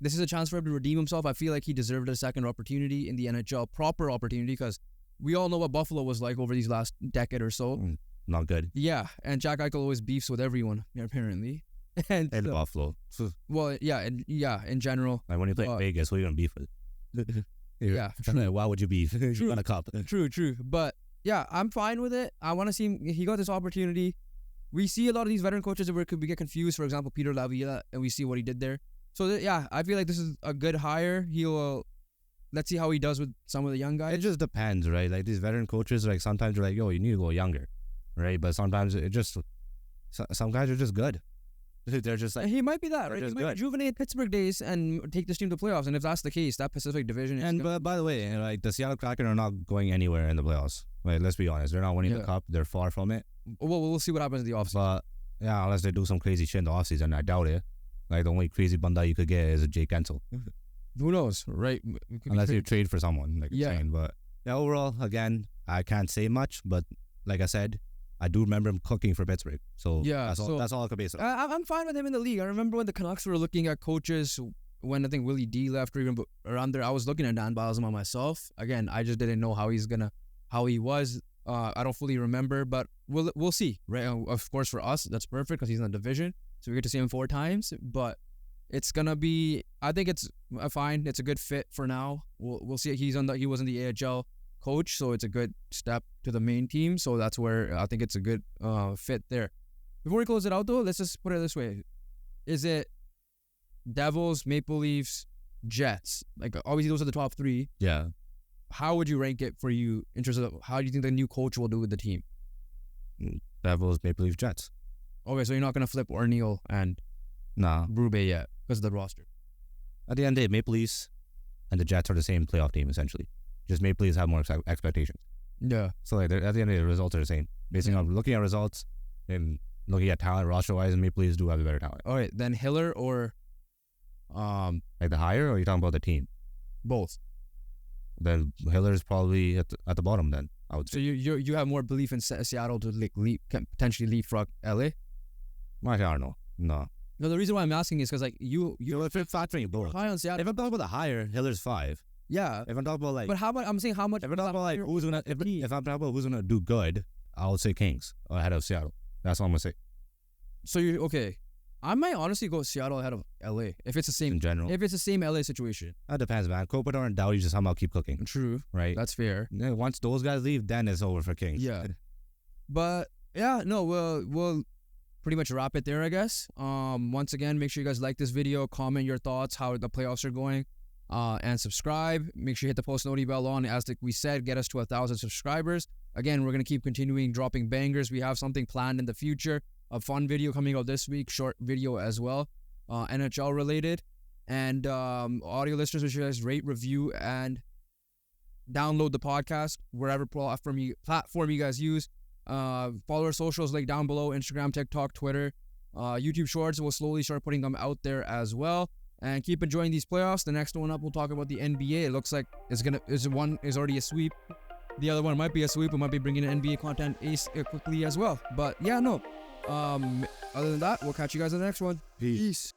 This is a chance for him to redeem himself. I feel like he deserved a second opportunity in the NHL, proper opportunity, because we all know what Buffalo was like over these last decade or so. Not good. Yeah, and Jack Eichel always beefs with everyone, apparently. And Buffalo. Well, in general. Like, when you play Vegas, who are you going to beef with? Yeah. Why would you beef? You won a cup. True. But, yeah, I'm fine with it. I want to see him. He got this opportunity. We see a lot of these veteran coaches where we get confused. For example, Peter Laviolette, and we see what he did there. So, I feel like this is a good hire. Let's see how he does with some of the young guys. It just depends, right? Like, these veteran coaches, like, sometimes you're like, yo, you need to go younger, right? But sometimes some guys are just good. They're just like... He might be that, right? He might rejuvenate Pittsburgh days and take this team to playoffs. And if that's the case, that Pacific Division is... And by the way, like, the Seattle Kraken are not going anywhere in the playoffs. Like, let's be honest. They're not winning the cup. They're far from it. Well, we'll see what happens in the offseason. But, yeah, unless they do some crazy shit in the offseason, I doubt it. Like, the only crazy banda you could get is a Jake Gensel. Who knows, right? Unless you trade for someone, like you're saying. But, yeah, overall, again, I can't say much. But, like I said, I do remember him cooking for Pittsburgh. So, that's all I could base it on. I'm fine with him in the league. I remember when the Canucks were looking at coaches, when I think Willie D left or even around there, I was looking at Dan Bilzema myself. Again, I just didn't know how he was. I don't fully remember, but we'll see, right? Of course, for us, that's perfect because he's in the division. So we get to see him 4 times, but it's gonna be. I think it's fine. It's a good fit for now. We'll see. He was in the AHL coach, so it's a good step to the main team. So that's where I think it's a good fit there. Before we close it out, though, let's just put it this way: is it Devils, Maple Leafs, Jets? Like, obviously, those are the top 3. Yeah. How would you rank it for you in terms of how do you think the new coach will do with the team? Devils, Maple Leafs, Jets. Okay, so you're not going to flip O'Neill and Berube yet because of the roster. At the end of the day, Maple Leafs and the Jets are the same playoff team, essentially. Just Maple Leafs have more expectations. Yeah. So like, at the end of the day, the results are the same. Basically, on looking at results and looking at talent roster-wise, Maple Leafs do have a better talent. All right, then Hiller or... like the hire, or are you talking about the team? Both. Then Hiller's probably at the bottom then, I would say. So you have more belief in Seattle to potentially leapfrog LA? I don't know. No, the reason why I'm asking is because like you if it's factoring both. High on Seattle. If I'm talking about the higher, Hiller's 5. Yeah. If I'm talking about like, but how much? I'm saying how much. If I'm talking about like who's gonna, if I'm talking about who's gonna do good, I would say Kings ahead of Seattle. That's all I'm gonna say. So you okay? I might honestly go Seattle ahead of LA if it's the same in general. If it's the same LA situation. That depends, man. Kopitar and Doughty just somehow keep cooking. True. Right. That's fair. Yeah, once those guys leave, then it's over for Kings. Yeah. But yeah, no, pretty much wrap it there, I guess. Once again, make sure you guys like this video, comment your thoughts, how the playoffs are going, and subscribe. Make sure you hit the post noti bell on. As we said, get us to 1,000 subscribers. Again, we're going to keep continuing dropping bangers. We have something planned in the future. A fun video coming out this week, short video as well, NHL related. And audio listeners, make sure you guys rate, review, and download the podcast wherever platform you guys use. Follow our socials, like down below: Instagram, TikTok, Twitter, YouTube Shorts. We'll slowly start putting them out there as well. And keep enjoying these playoffs. The next one up, we'll talk about the NBA. It looks like one is already a sweep. The other one might be a sweep. We might be bringing in NBA content quickly as well. But yeah, no. Other than that, we'll catch you guys in the next one. Peace.